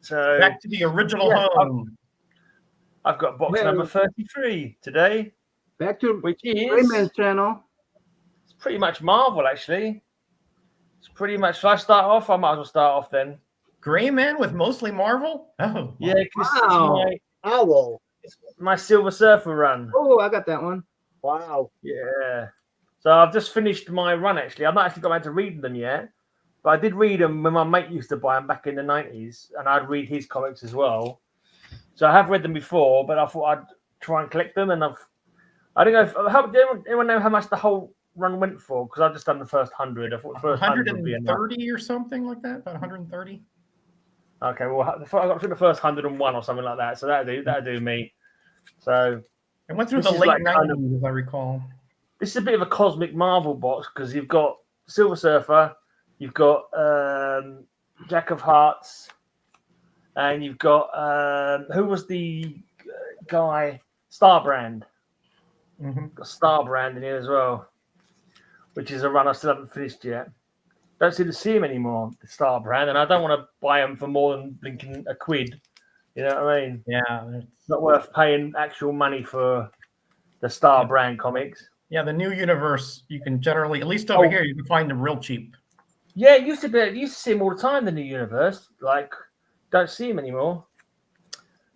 So back to the original home. I've got box number 33 today. Back to which is Rayman's channel. It's pretty much Marvel, actually. It's pretty much. Should I start off? I might as well start off then. Gray Man with mostly Marvel? Oh, yeah, because it's my Silver Surfer run. Oh, I got that one. Wow. Yeah. So I've just finished my run, actually. I've not actually got around to reading them yet, but I did read them when my mate used to buy them back in the 90s, and I'd read his comics as well. So I have read them before, but I thought I'd try and collect them, and I don't know if anyone know how much the whole run went for, because I've just done the first 100. I thought the first 130 or something like that, about 130. Okay, well, I got through the first 101 or something like that, so that'll do me. So I went through the late 90s, as I recall. This is a bit of a cosmic Marvel box because you've got Silver Surfer, you've got Jack of Hearts, and you've got who was the guy? Starbrand. Mm-hmm. Got Starbrand in here as well, which is a run I still haven't finished yet. Don't seem to see him anymore, the Starbrand, and I don't want to buy him for more than blinking a quid. You know what I mean? Yeah, it's not worth paying actual money for the Starbrand comics. Yeah, the new universe, you can generally, at least over here, you can find them real cheap. Yeah, it used to see him all the time, the new universe. Like, don't see him anymore.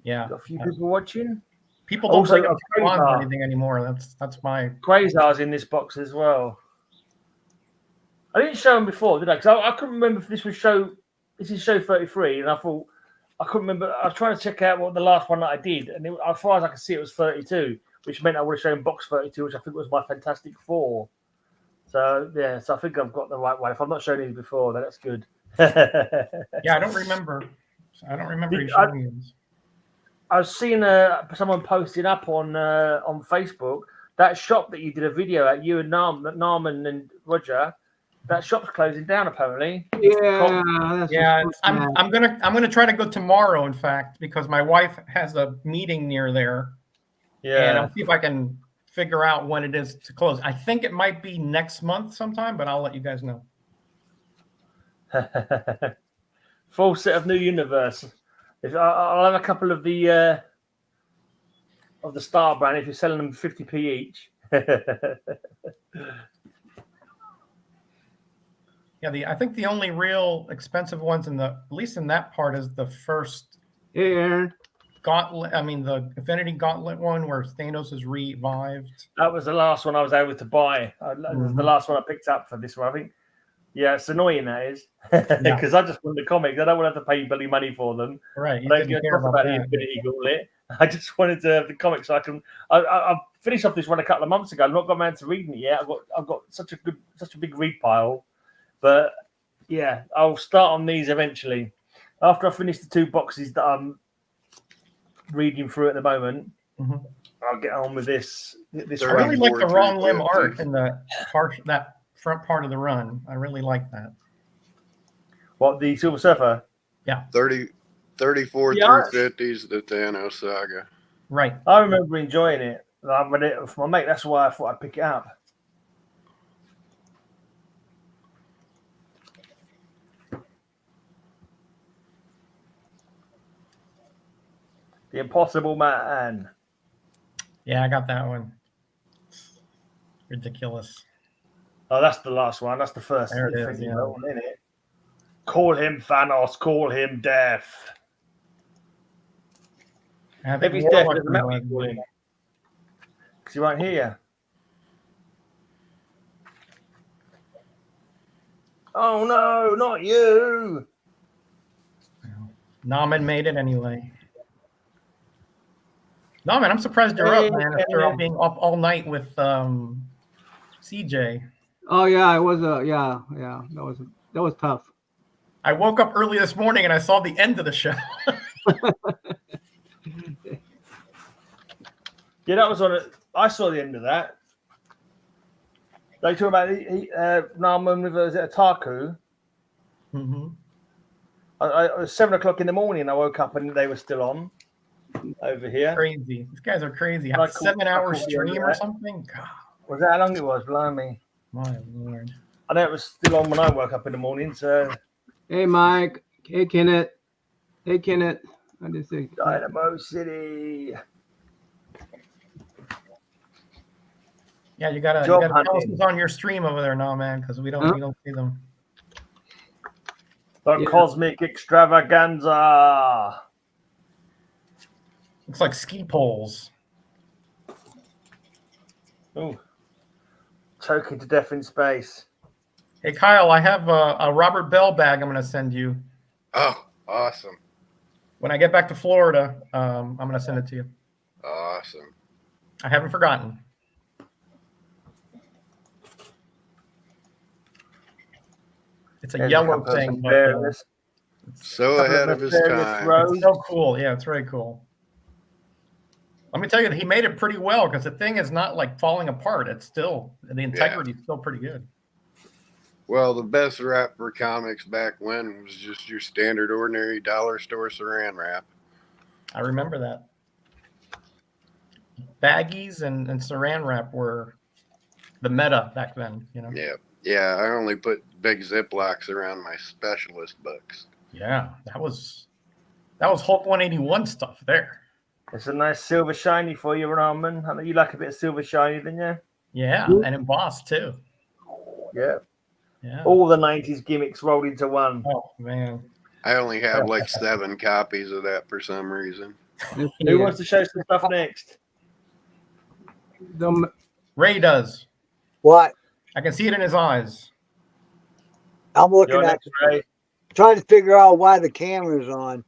Yeah. Got a few people watching. People don't bring up or anything anymore. That's my... Quasar's in this box as well. I didn't show him before, did I? Because I couldn't remember if this is show 33, and I thought, I couldn't remember. I was trying to check out what the last one that I did, and as far as I could see, it was 32, which meant I would have shown box 32, which I think was my Fantastic Four. So, yeah, so I think I've got the right one. If I've not shown these before, then that's good. Yeah, I don't remember. You showing these. I was seeing someone posting up on Facebook, that shop that you did a video at, you and Narman and Roger. That shop's closing down apparently. Yeah. I'm gonna try to go tomorrow, in fact, because my wife has a meeting near there. Yeah. And I'll see if I can figure out when it is to close. I think it might be next month sometime, but I'll let you guys know. Full set of New Universe. I'll have a couple of the Starbrand if you're selling them 50p each. Yeah, I think the only real expensive ones at least in that part is the first Gauntlet. I mean, the Infinity Gauntlet one where Thanos is revived. That was the last one I was able to buy. The last one I picked up for this one, I think. Yeah, it's annoying that is because I just want the comics. I don't want to have to pay bloody money for them. Right. I don't care about the Infinity Gauntlet. I just wanted to have the comics so I can. I finished off this one a couple of months ago. I've not got around to reading it yet. I've got such a big read pile. But yeah, I'll start on these eventually. After I finish the 2 boxes that I'm reading through at the moment, I'll get on with this. I really like the Wrong Limb art in that front part of the run. I really like that. What, the Silver Surfer? Yeah. 34 through 50 is the Thanos saga. Right. I remember enjoying it. I read it for my mate. That's why I thought I'd pick it up. The Impossible Man. Yeah, I got that one. Ridiculous. Oh, that's the last one. That's the first. There it is, yeah. One, isn't it? Call him Thanos. Call him Death. If he's deaf, it doesn't matter what you call him. Because he won't hear. Oh, no, not you. Nauman made it anyway. No, man, I'm surprised you're up, man, after being up all night with CJ. Oh yeah, it was that was tough. I woke up early this morning and I saw the end of the show. Yeah, that was on it. I saw the end of that. They talk about Narman with Otaku. Mm-hmm. It was 7 o'clock in the morning. I woke up and they were still on over here. Crazy. These guys are crazy. A 7-hour stream or something? God. Was that how long it was? Blimey. My Lord. I know it was still on when I woke up in the morning. So, hey, Mike. Hey, Kenneth. Hey, Kenneth. I did say. Dynamo City. Yeah, you gotta Job tell us hunting. who's on your stream over there now, man, because we don't see them. The Cosmic Extravaganza. Looks like ski poles. Oh, choking to death in space. Hey, Kyle, I have a Robert Bell bag I'm going to send you. Oh, awesome. When I get back to Florida, I'm going to send it to you. Awesome. I haven't forgotten. It's a There's yellow couple of thing. Nefarious- So couple of ahead of his Nefarious time. Rose. It's so cool. Yeah, it's very cool. Let me tell you, he made it pretty well because the thing is not like falling apart. It's still, the integrity is still pretty good. Well, the best wrap for comics back when was just your standard ordinary dollar store saran wrap. I remember that. Baggies and saran wrap were the meta back then, you know? Yeah. Yeah, I only put big Ziplocs around my specialist books. Yeah, that was Hulk 181 stuff there. It's a nice silver shiny for you, Rahman. I know you like a bit of silver shiny, didn't you? Yeah, and embossed too. Yeah. Yeah. All the 90s gimmicks rolled into one. Oh, man. I only have like 7 copies of that for some reason. Who wants to show some stuff next? Ray does. What? I can see it in his eyes. I'm looking You're at next, Ray, trying to figure out why the camera's on.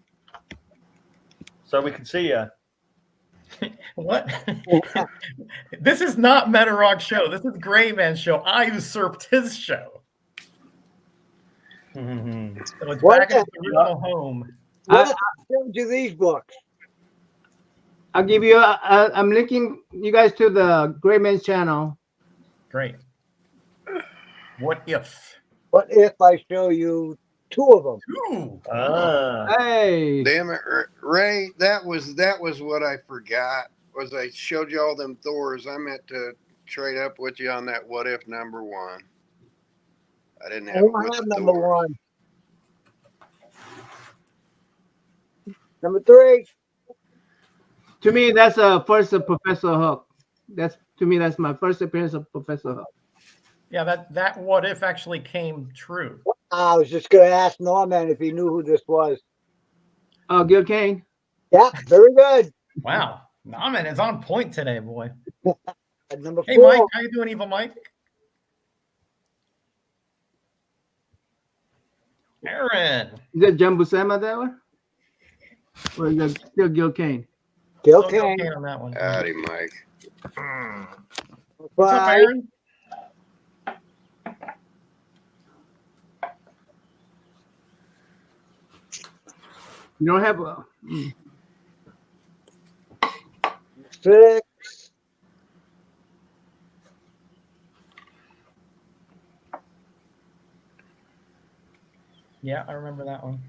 so we can see you. What? This is not Metarog show. This is Gray Man's show. I usurped his show. So it's What back in its original home. What showed you these books? I'll give you. I'm linking you guys to the Great Man's channel. Great. What if? What if I show you 2 of them? Ooh. Hey. Damn it, Ray! That was what I forgot. Was I showed you all them Thors? I meant to trade up with you on that what if number 1. I didn't have, I don't have number Thors. 1. Number 3. To me, that's a first of Professor Hook. That's my first appearance of Professor Hook. Yeah, that what if actually came true. I was just going to ask Norman if he knew who this was. Oh, Gil Kane. Yeah, very good. Wow. Naman is on point today, boy. At number 4. Hey, Mike, how you doing, Evil Mike? Aaron. Is that John Buscema that one? Or is that still Gil Kane? Gil Still Kane. Kane on that one. Howdy, Mike. What's up, 5. Aaron? You don't have a. 6. Yeah, I remember that one.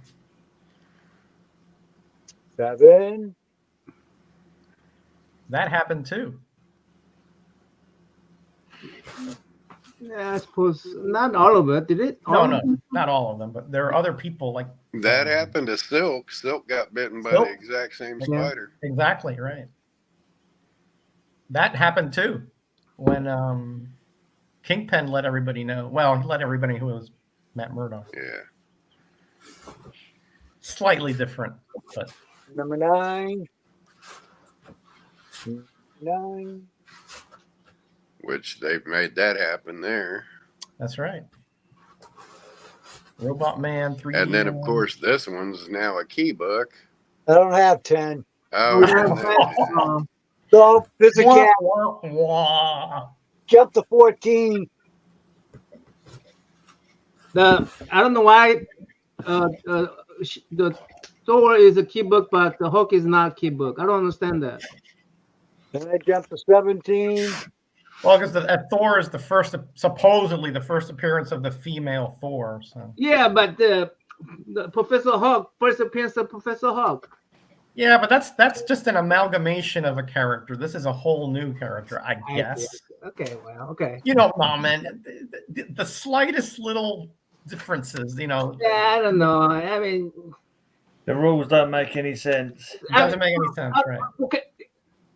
7. That happened too. Yeah, I suppose not all of it. Did it? No, All of no, it? not all of them, but there are other people like That happened to Silk. Silk got bitten by Silk? the exact same Yeah. spider. exactly right. That happened too when Kingpin let everybody know. Well, he let everybody know who was Matt Murdock. Yeah. Slightly different, but Number 9. 9. Which they've made that happen there. that's right. Robot Man 3. And then, of course, this one's now a key book. I don't have 10. Oh, Yeah. So, there's a Wah, cat. wah, wah. Jump to 14. I don't know why the Thor is a key book, but the Hulk is not a key book. I don't understand that. Then I jump to 17. Well, because Thor is supposedly the first appearance of the female Thor. So Yeah, but the Professor Hulk, first appearance of Professor Hulk. yeah, but that's just an amalgamation of a character. This is a whole new character, I guess. Okay, well, okay. You know, no, man, the slightest little differences, you know. Yeah, I don't know. I mean, The rules don't make any sense. It doesn't make any sense, right? Okay,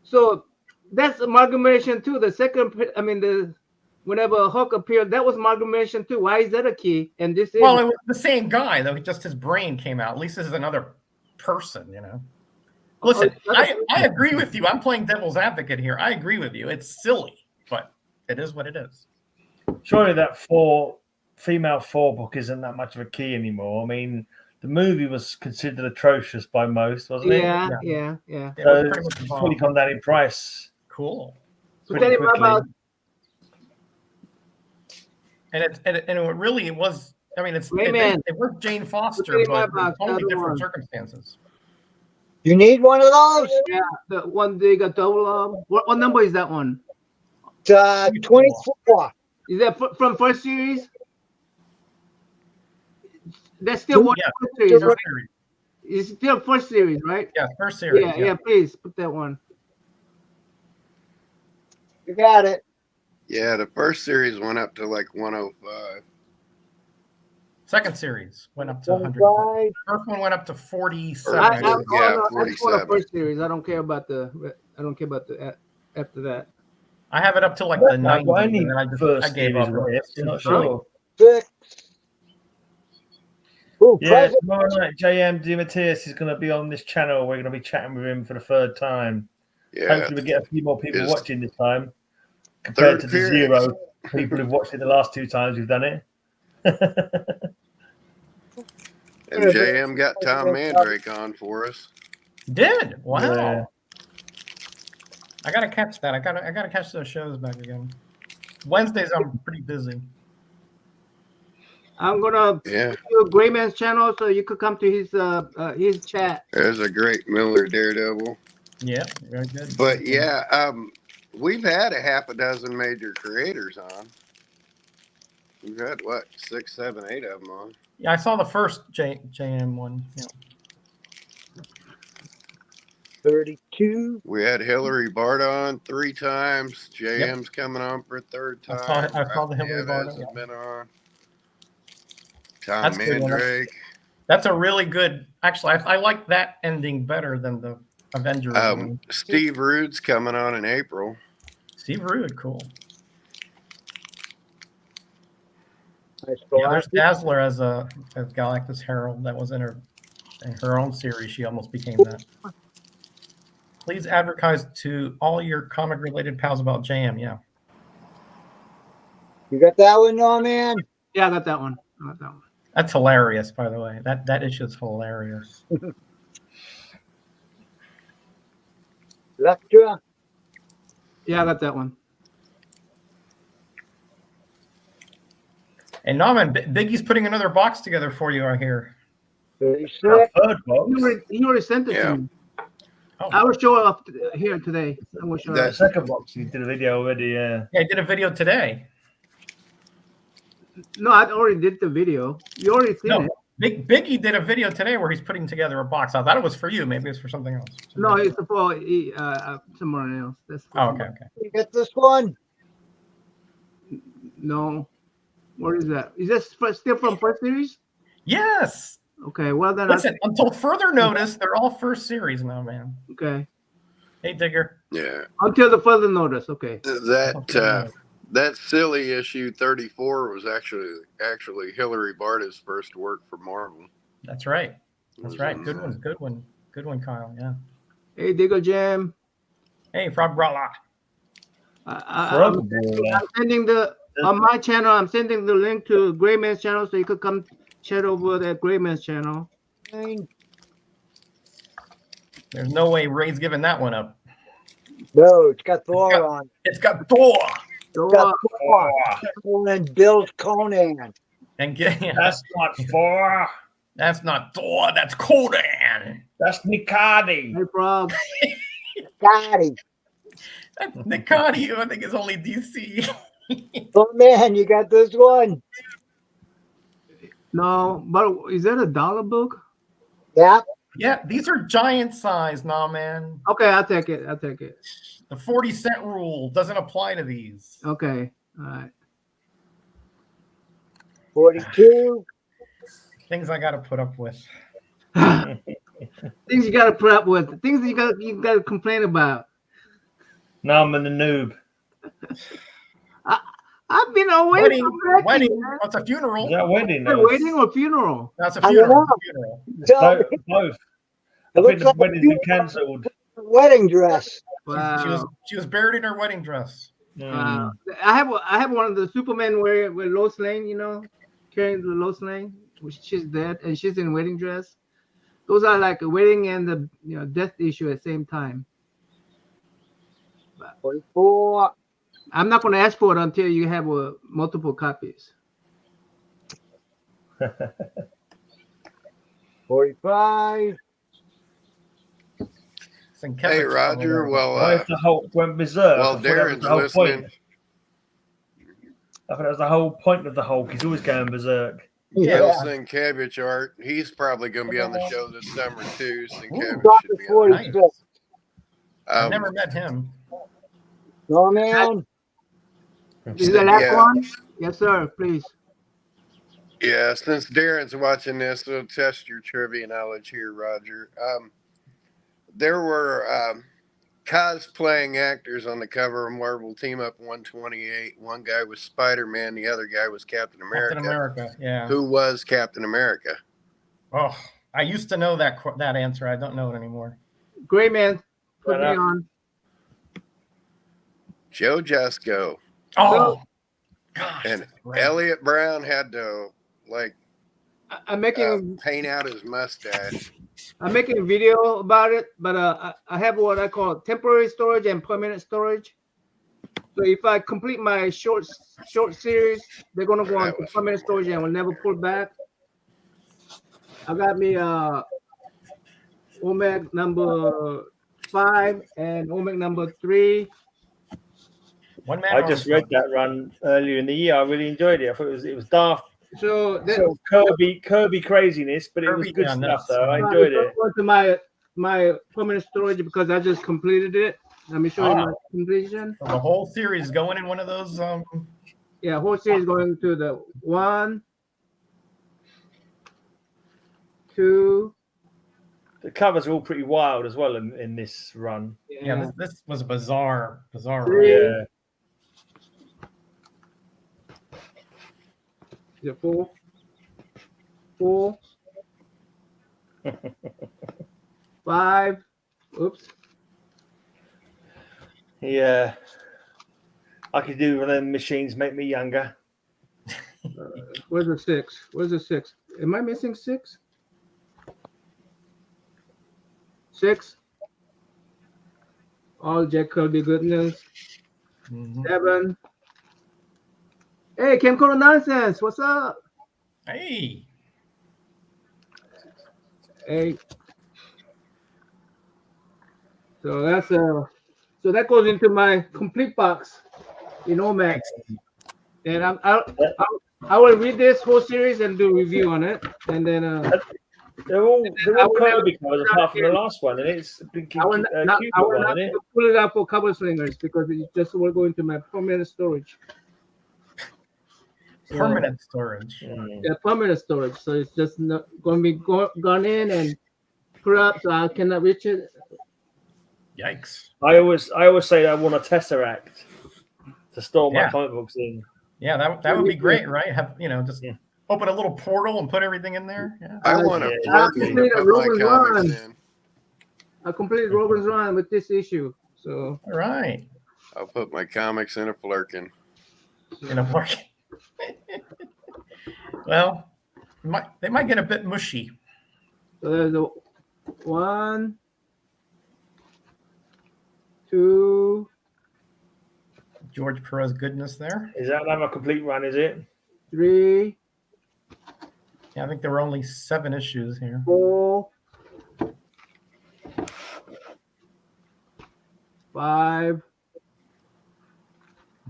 so that's amalgamation too. The second, I mean, whenever Hook appeared, that was amalgamation too. Why is that a key? And this is Well, it was the same guy, though. Just his brain came out. At least this is another person, you know. Listen, I agree with you. I'm playing devil's advocate here. I agree with you. It's silly, but it is what it is. Surely that female 4 book isn't that much of a key anymore. I mean, the movie was considered atrocious by most, wasn't it? yeah. It So was pretty much it's a fully bomb. come down in price. Cool. So pretty tell him quickly. about And it really was. I mean, it was Jane Foster, Okay, my but box, only other different one. circumstances. You need one of those? the one they got double. What number is that one? 24. Is that from first series? That's still one Yeah, first series. first Right? series. It's still first series, right? Yeah, first series. Yeah. Please put that one. You got it. Yeah, the first series went up to like 105. Second series went up to 100. 25. First one went up to 47. Yeah, I just want the 47. first series. I don't care about the. After that. I have it up to like the 90s, Why any and then I first gave series up. were it? I'm not It's silly. sure. 6. Ooh, Yeah, present. tomorrow night, JM DeMatteis is going to be on this channel. We're going to be chatting with him for the 3rd time. Yeah, Hopefully, we get a few more people His watching this time compared to third the appearance. 0 people who've watched it the last 2 times we've done it. And JM got Tom Mandrake on for us. Did wow! Yeah. I gotta catch that. I gotta catch those shows back again. Wednesdays I'm pretty busy. I'm gonna Yeah, do Grayman's channel so you could come to his chat. there's a great Miller Daredevil. Yeah, very good. But yeah, we've had a half a dozen major creators on. We've had what 6, 7, 8 of them on. Yeah, I saw the first JM one. Yeah. 32. We had Hillary Bart on 3 times. JM's coming on for a 3rd time. I saw the Hillary Bart, Has yeah. been on. Tom That's a good one. Mandrake. That's a really good. Actually, I like that ending better than the Avengers one. Steve Rude's coming on in April. Steve Rude, cool. Nice Yeah, there's Galactus. Dazzler as Galactus Herald. That was in her own series. She almost became that. Please advertise to all your comic-related pals about JM. Yeah. You got that one, Norman? Yeah, I got that one. That's hilarious, by the way. That issue is hilarious. Lectra. Yeah, I got that one. And Norman, Biggie's putting another box together for you. I hear. 36. 3rd box. He already sent it Yeah. to me. Oh, I will show up here today. I will show The up. 2nd box, you did a video already. Yeah. yeah, I did a video today. No, I already did the video. You already seen No, it. Biggie did a video today where he's putting together a box. I thought it was for you. Maybe it's for something else. No, it's for someone else. That's for Oh, somebody. okay. You got this one? No. What is that? Is this still from first series? Yes. Okay, well then. Listen, until further notice, they're all first series now, man. Okay. Hey, Digger. Yeah. Until the further notice. Okay. That silly issue 34 was actually Hillary Barta's first work for Marvel. That's right. It That's was right. on Good that. one. Good one. Good one, Kyle. Yeah. Hey, Digger Jam. Hey, Frog Brala. I'm sending on my channel. I'm sending the link to Grayman's channel so you could come chat over at Grayman's channel. 9. There's no way Ray's giving that one up. No, it's got Thor on. It's got Thor. So, It's got Thor. And Bill Conan. And yeah, That's not Thor. that's not Thor. That's Conan. That's Nikadi. hey, Frog. Scotty. That's Nikadi, I think, is only DC. Oh, man, you got this one? No, but is that a dollar book? Yeah. Yeah, these are giant size now, man. Okay, I'll take it. I'll take it. The 40-cent rule doesn't apply to these. Okay. All right. 42. Things I got to put up with. Things you got to put up with. Things you got to complain about. No, I'm in the noob. I've been away Wedding, from wrestling. wedding. Man. That's a funeral. Is that a wedding? A wedding or funeral? That's a I funeral. know. funeral. So Both. it I think looks the like a wedding's been cancelled. wedding dress. Wow. She was buried in her wedding dress. Mm. I have one of the Superman where Lois Lane, carrying the Lois Lane, which she's dead and she's in wedding dress. Those are like a wedding and the death issue at the same time. 44, I'm not going to ask for it until you have multiple copies. 45. Hey, Roger. Well, What if the Hulk went berserk? well, I thought that was Darren's the whole listening. point. I thought that was the whole point of the Hulk. He's always going berserk. Wilson Cabbage Art. He's probably going to be on the show this summer too. Cabbage Dr. should be on. 46. Nice. I've never met him. No, man. Is the last Yeah. one? Yes, sir. Please. Yeah, since Darren's watching this, we'll test your trivia knowledge here, Roger. There were cosplaying actors on the cover of Marvel Team Up 128. One guy was Spider-Man, the other guy was Captain America. Captain America, yeah. Who was Captain America? Oh, I used to know that answer. I don't know it anymore. Great man. Put me on. Joe Jusko. Oh, gosh. And right. Elliot Brown had to I'm making paint out his mustache. I'm making a video about it, but I have what I call temporary storage and permanent storage. So if I complete my short series, they're gonna go on to permanent storage and will never pull back. I got me Omega number 5 and Omega number 3. I just read that run earlier in the year. I really enjoyed it. I thought it was daft. So Kirby craziness, but it was good stuff though. I enjoyed it. Go to my permanent storage because I just completed it. Let me show you my completion. So the whole series is going in one of those. Yeah, whole series going to the 1, 2. The covers are all pretty wild as well in this run. Yeah, this was a bizarre. 3. Yeah. Yeah, 4. 5. Oops. Yeah. I could do one of them machines make me younger. Where's the 6? Where's the 6? Am I missing 6? 6. All Jack Kirby goodness. 7. Hey, Camcorder Nonsense, what's up? Hey. 8. So that's so that goes into my complete box in OMAX. And I will read this whole series and do a review on it. And then they're all Kirby covers apart from the last one, and it's a big I will not isn't it? pull it out for cover slingers because it just will go into my permanent storage. Permanent storage. Yeah, permanent storage. So it's just not going to be gone in and put up, so I cannot reach it. Yikes! I always say I want a Tesseract to store my comic books in. Yeah, that would be great, right? Have just open a little portal and put everything in there. Yeah. I want to put my comics in. I completed Rogan's Run with this issue. So all right, I'll put my comics in a Flurkin. In a Flurkin. Well, they might get a bit mushy. So there's a 1, 2. George Perez goodness there. Is that another complete run? Is it? 3. Yeah, I think there were only 7 issues here. 4. 5.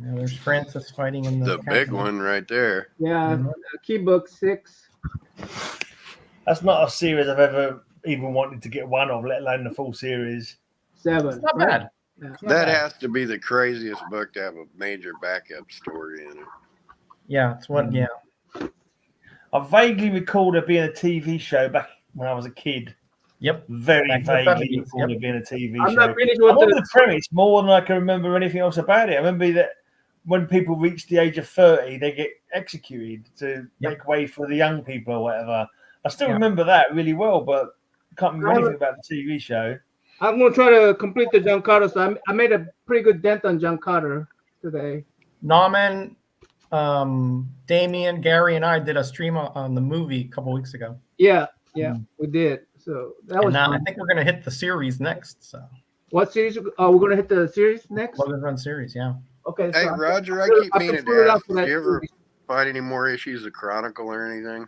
Yeah, there's Francis fighting in the big one right there. Yeah, key book 6. That's not a series I've ever even wanted to get one of, let alone the full series. 7. It's not bad. Yeah. That has to be the craziest book to have a major backup story in it. Yeah, it's what. Yeah, I vaguely recall there being a TV show back when I was a kid Yep. Very Back in the vaguely 70s, recall yep. it being a TV I'm show. not finished I with remember the. the premise more than I can remember anything else about it. I remember that when people reach the age of 30, they get executed to make way for the young people or whatever. I still remember that really well, but I can't remember anything about the TV show. I'm gonna try to complete the John Carter. So I made a pretty good dent on John Carter today. Norman, Damien, Gary, and I did a stream on the movie a couple weeks ago. Yeah, we did. So that was fun. I think we're gonna hit the series next. So what series? Oh, we're gonna hit the series next. Logan Run series, yeah. Okay. Hey, So Roger, I keep meaning to ask, did you ever find any more issues of Chronicle or anything?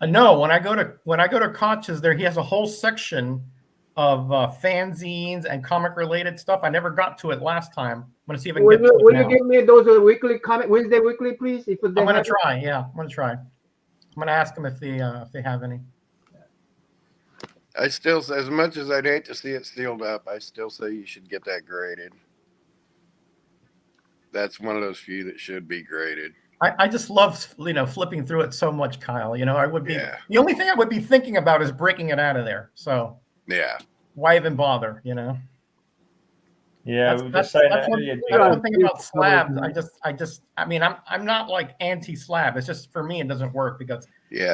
No, when I go to Koch's, there he has a whole section of fanzines and comic related stuff. I never got to it last time. I'm gonna see if I can get to it Will now. you give me those weekly comic Wednesday weekly, please? If I'm gonna try. Yeah, I'm gonna try. I'm gonna ask them if they have any. I still, as much as I'd hate to see it sealed up, I still say you should get that graded. That's one of those few that should be graded. I just love flipping through it so much, Kyle. I would be the only thing I would be thinking about is breaking it out of there. So yeah, why even bother? Yeah, that's one thing about slabs. I mean, I'm not like anti-slab. It's just for me it doesn't work because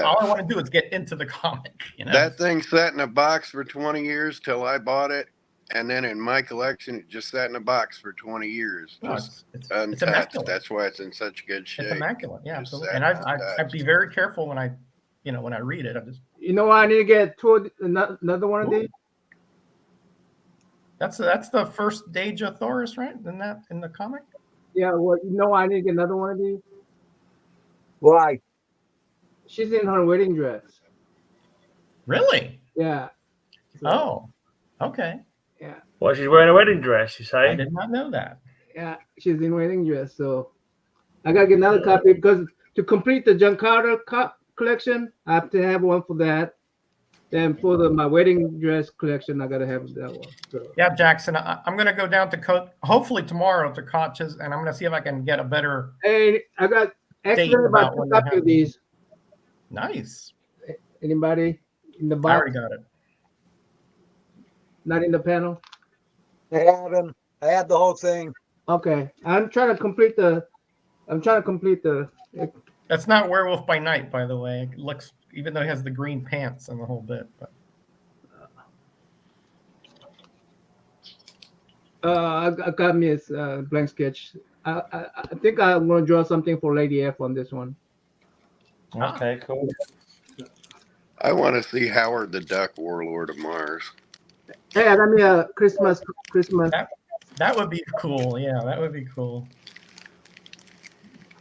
all I want to do is get into the comic. That thing sat in a box for 20 years till I bought it, and then in my collection it just sat in a box for 20 years, just untouched. That's why it's in such good shape. It's immaculate, yeah. Absolutely. And I'd be very careful when I read it. I need to get another one of these. That's the first Deja Thoris, right? In the comic? Yeah, well, I need to get another one of these. Why? She's in her wedding dress. Really? Yeah. So, okay. Yeah. Well, she's wearing a wedding dress, you say? I did not know that. Yeah, she's in wedding dress. So I gotta get another copy because to complete the John Carter collection, I have to have one for that. Then for my wedding dress collection, I gotta have that one. So. Yeah, Jackson, I'm gonna go down to hopefully tomorrow to Koch's, and I'm gonna see if I can get a better. Hey, I got actually about 2 copies of these. Nice. Anybody in the box? I already got it. Not in the panel. I have them. I have the whole thing. Okay, I'm trying to complete the. That's not Werewolf by Night, by the way. It looks, even though he has the green pants and the whole bit. But. I got me a blank sketch. I think I'm gonna draw something for Lady F on this one. Okay, cool. I want to see Howard the Duck, Warlord of Mars. Hey, I got me a Christmas. That would be cool. Yeah, that would be cool.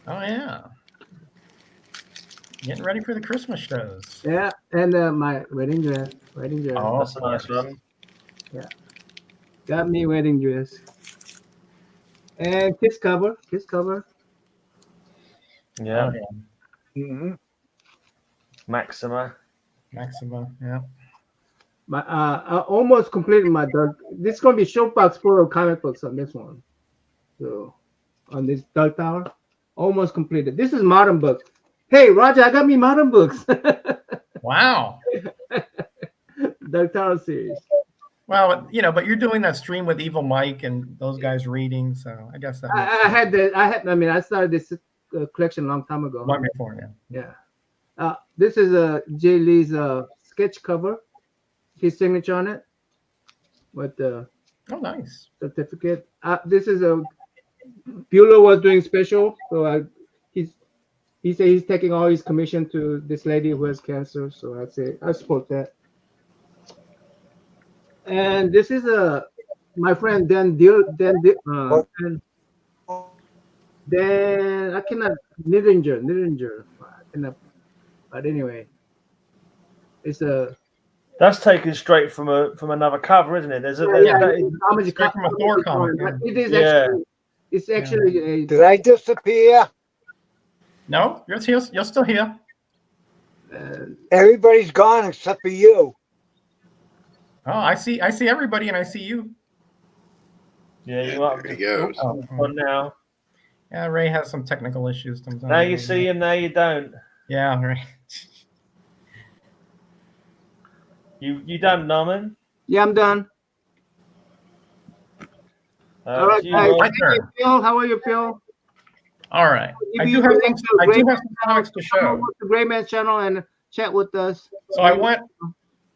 Oh yeah. Getting ready for the Christmas shows. Yeah, and my wedding dress. Oh, that's a nice one. Yeah, got me wedding dress. And kiss cover. Yeah. Mm-hmm. Maxima, yeah. I almost completed my dark. This is gonna be showbox full of comic books on this one. So on this Dark Tower, almost completed. This is modern books. Hey, Roger, I got me modern books. Wow. Dark Tower series. Well, but you're doing that stream with Evil Mike and those guys reading, so I guess that. I started this collection a long time ago. Long before, yeah. This is Jay Lee's sketch cover. His signature on it with the nice certificate. This is a Bueller was doing special, so he said he's taking all his commission to this lady who has cancer. So I support that. And this is my friend Dan I cannot Nidinger. But anyway, it's a. That's taken straight from another cover, isn't it? There's a straight from a Thor comic. It is actually. It's actually a. Did I disappear? No, you're still here. Everybody's gone except for you. Oh, I see everybody, and I see you. Yeah, you are. There he goes. On now. Yeah, Ray has some technical issues sometimes. Now you see him, now you don't. Yeah, right. You done, Norman? Yeah, I'm done. All right, You, guys. My Thank turn. you, Phil. How are you, Phil? All right. Give I you do have the some. link to I Gray do have Man's some comics to channel. Come show. over to Gray Man's channel and chat with us. So I went.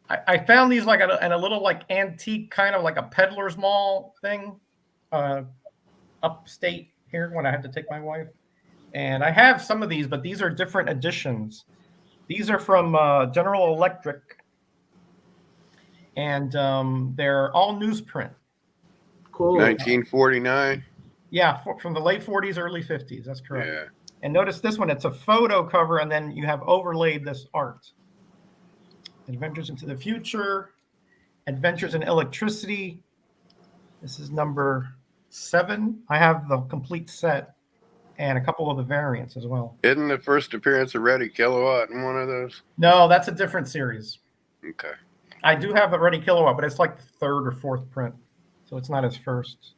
I found these like in a little like antique kind of like a peddler's mall thing, upstate here when I had to take my wife. And I have some of these, but these are different editions. These are from General Electric, and they're all newsprint. Cool. 1949. Yeah, from the late 40s, early 50s. That's correct. Yeah. And notice this one, it's a photo cover, and then you have overlaid this art. Adventures into the Future, Adventures in Electricity. This is number 7. I have the complete set and a couple of the variants as well. Isn't the first appearance of Reddy Kilowatt in one of those? No, that's a different series. Okay. I do have a Reddy Kilowatt, but it's like the 3rd or 4th print, so it's not his first.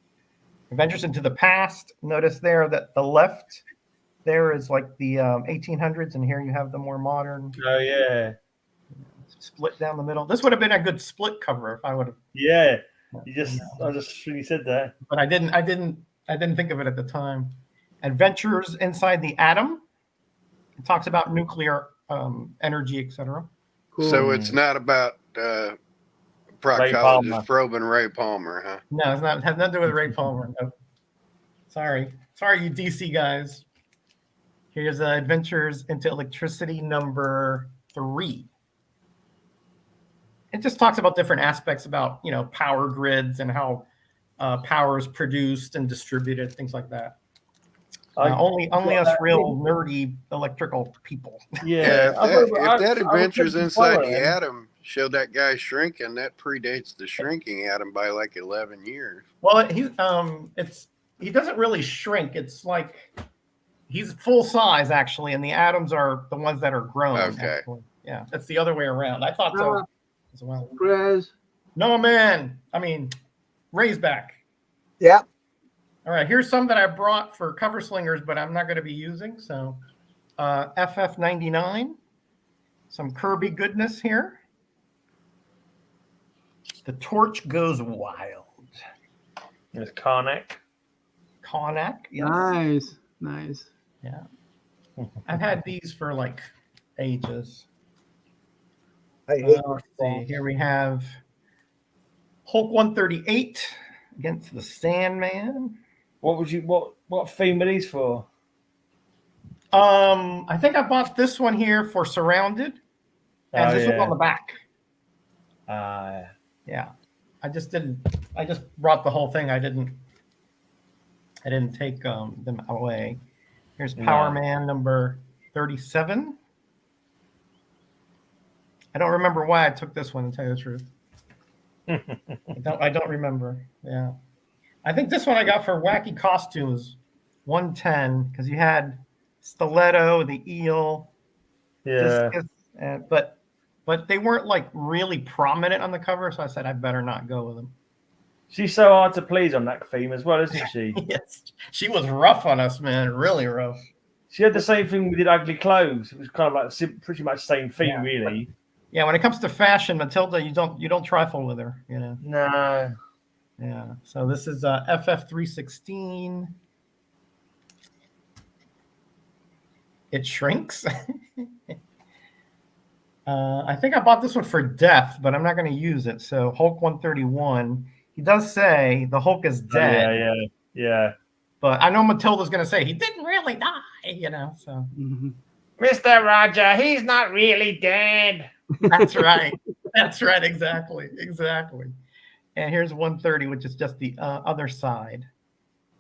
Adventures into the Past. Notice there that the left there is like the 1800s, and here you have the more modern. Oh yeah. Split down the middle. This would have been a good split cover if I would have. Yeah. I just when you said that. But I didn't think of it at the time. Adventures Inside the Atom. It talks about nuclear energy, etc. Cool. So it's not about proctologist probing Ray Palmer, huh? No, it's not. It has nothing to do with Ray Palmer. No. Sorry, you DC guys. Here's Adventures into Electricity number 3. It just talks about different aspects about power grids and how power is produced and distributed, things like that. Only us real nerdy electrical people. Yeah. If that Adventures Inside the Atom showed that guy shrinking, that predates the shrinking atom by like 11 years. Well, he doesn't really shrink. It's like he's full size actually, and the atoms are the ones that are grown. Okay. Actually. Yeah, that's the other way around. I thought so as well. Chris. No, man. I mean, Ray's back. Yeah. All right, here's some that I brought for cover slingers, but I'm not going to be using. So FF99, some Kirby goodness here. The Torch Goes Wild. There's Karnak. Nice. Yes. Yeah. I've had these for like ages. Let's see. Here we have Hulk 138 against the Sandman. What theme are these for? I think I bought this one here for Surrounded, and this one's on the back. Yeah. I just brought the whole thing. I didn't take them away. Here's Power Man number 37. I don't remember why I took this one, to tell you the truth. I don't remember. Yeah. I think this one I got for Wacky Costumes, 110, because you had Stiletto, the Eel. Yeah. But they weren't like really prominent on the cover, so I said I better not go with them. She's so hard to please on that theme as well, isn't she? Yes. She was rough on us, man. Really rough. She had the same thing we did Ugly Clothes. It was kind of like pretty much the same theme, really. Yeah, when it comes to fashion, Matilda, you don't trifle with her, No. Yeah. So this is FF316. It shrinks. I think I bought this one for Death, but I'm not going to use it. So Hulk 131. He does say the Hulk is dead. Yeah. But I know Matilda's going to say he didn't really die, so. Mm-hmm. Mr. Roger, he's not really dead. That's right. That's right. Exactly. And here's 130, which is just the other side.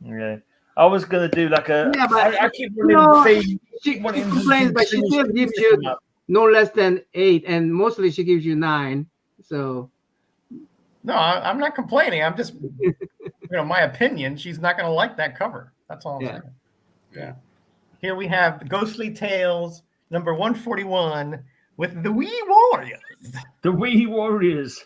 Okay. I was going to do like a... Yeah, but I keep running theme. She complains, but she still gives you no less than 8, and mostly she gives you 9. So... No, I'm not complaining. I'm just, my opinion. She's not going to like that cover. That's all I'm saying. Yeah. Here we have the Ghostly Tales, number 141, with the Wee Warriors. The Wee Warriors.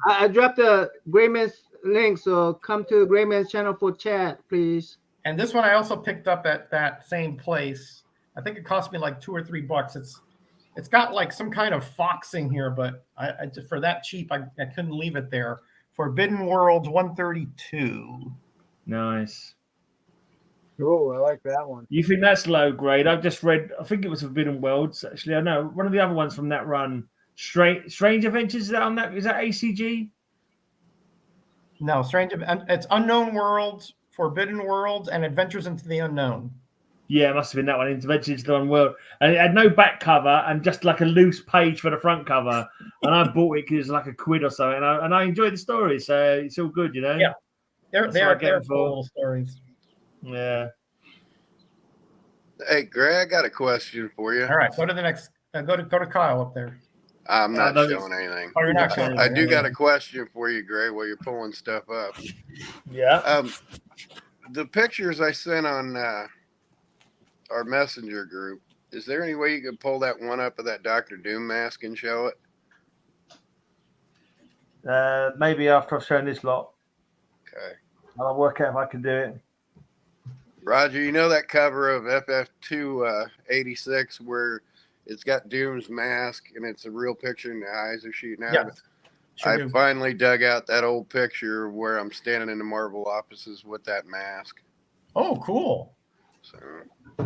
I dropped the Grayman's link, so come to Grayman's channel for chat, please. And this one I also picked up at that same place. I think it cost me like $2 or $3. It's got like some kind of foxing here, but I just for that cheap, I couldn't leave it there. Forbidden Worlds 132. Nice. Oh, I like that one. You think that's low grade? I've just read. I think it was Forbidden Worlds. Actually, I know one of the other ones from that run. Strange Adventures. Is that on that? Is that ACG? No, it's Unknown Worlds, Forbidden Worlds, and Adventures into the Unknown. Yeah, it must have been that one. Adventures into the Unknown World, and it had no back cover and just like a loose page for the front cover. And I bought it because it was like £1 or so, and I enjoyed the story, so it's all good, you know. Yeah, they're cool stories. Yeah. Hey, Greg, I got a question for you. All right, go to the next. Go to Kyle up there. I'm not showing anything. Oh, you're not showing. I do got a question for you, Greg, while you're pulling stuff up. Yeah. The pictures I sent on our messenger group, is there any way you could pull that one up of that Dr. Doom mask and show it? Maybe after I've shown this lot. Okay. I'll work out if I can do it. Roger, you know that cover of FF2 86 where it's got Doom's mask and it's a real picture and the eyes are shooting out? Yeah. Sure I finally dug out that old picture where I'm standing in the Marvel offices with that mask. Oh, cool. So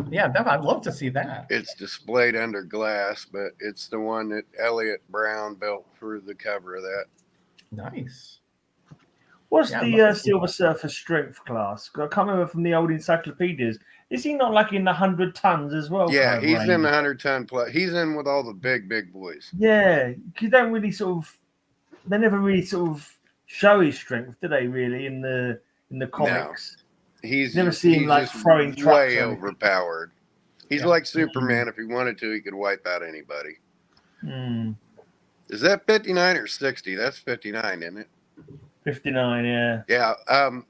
yeah, I'd love to see that. It's displayed under glass, but it's the one that Elliot Brown built for the cover of that. Nice. What's the Silver Surfer strength class? I can't remember from the old encyclopedias. Is he not like in the 100 tons as well? Yeah, he's in the 100-ton plus. He's in with all the big boys. Yeah, you don't really they never really sort of show his strength, do they? Really in the comics. No. He's never seen him like throwing trucks. Way overpowered. He's like Superman. If he wanted to, he could wipe out anybody. Is that 59 or 60? That's 59, isn't it? 59, yeah. Yeah.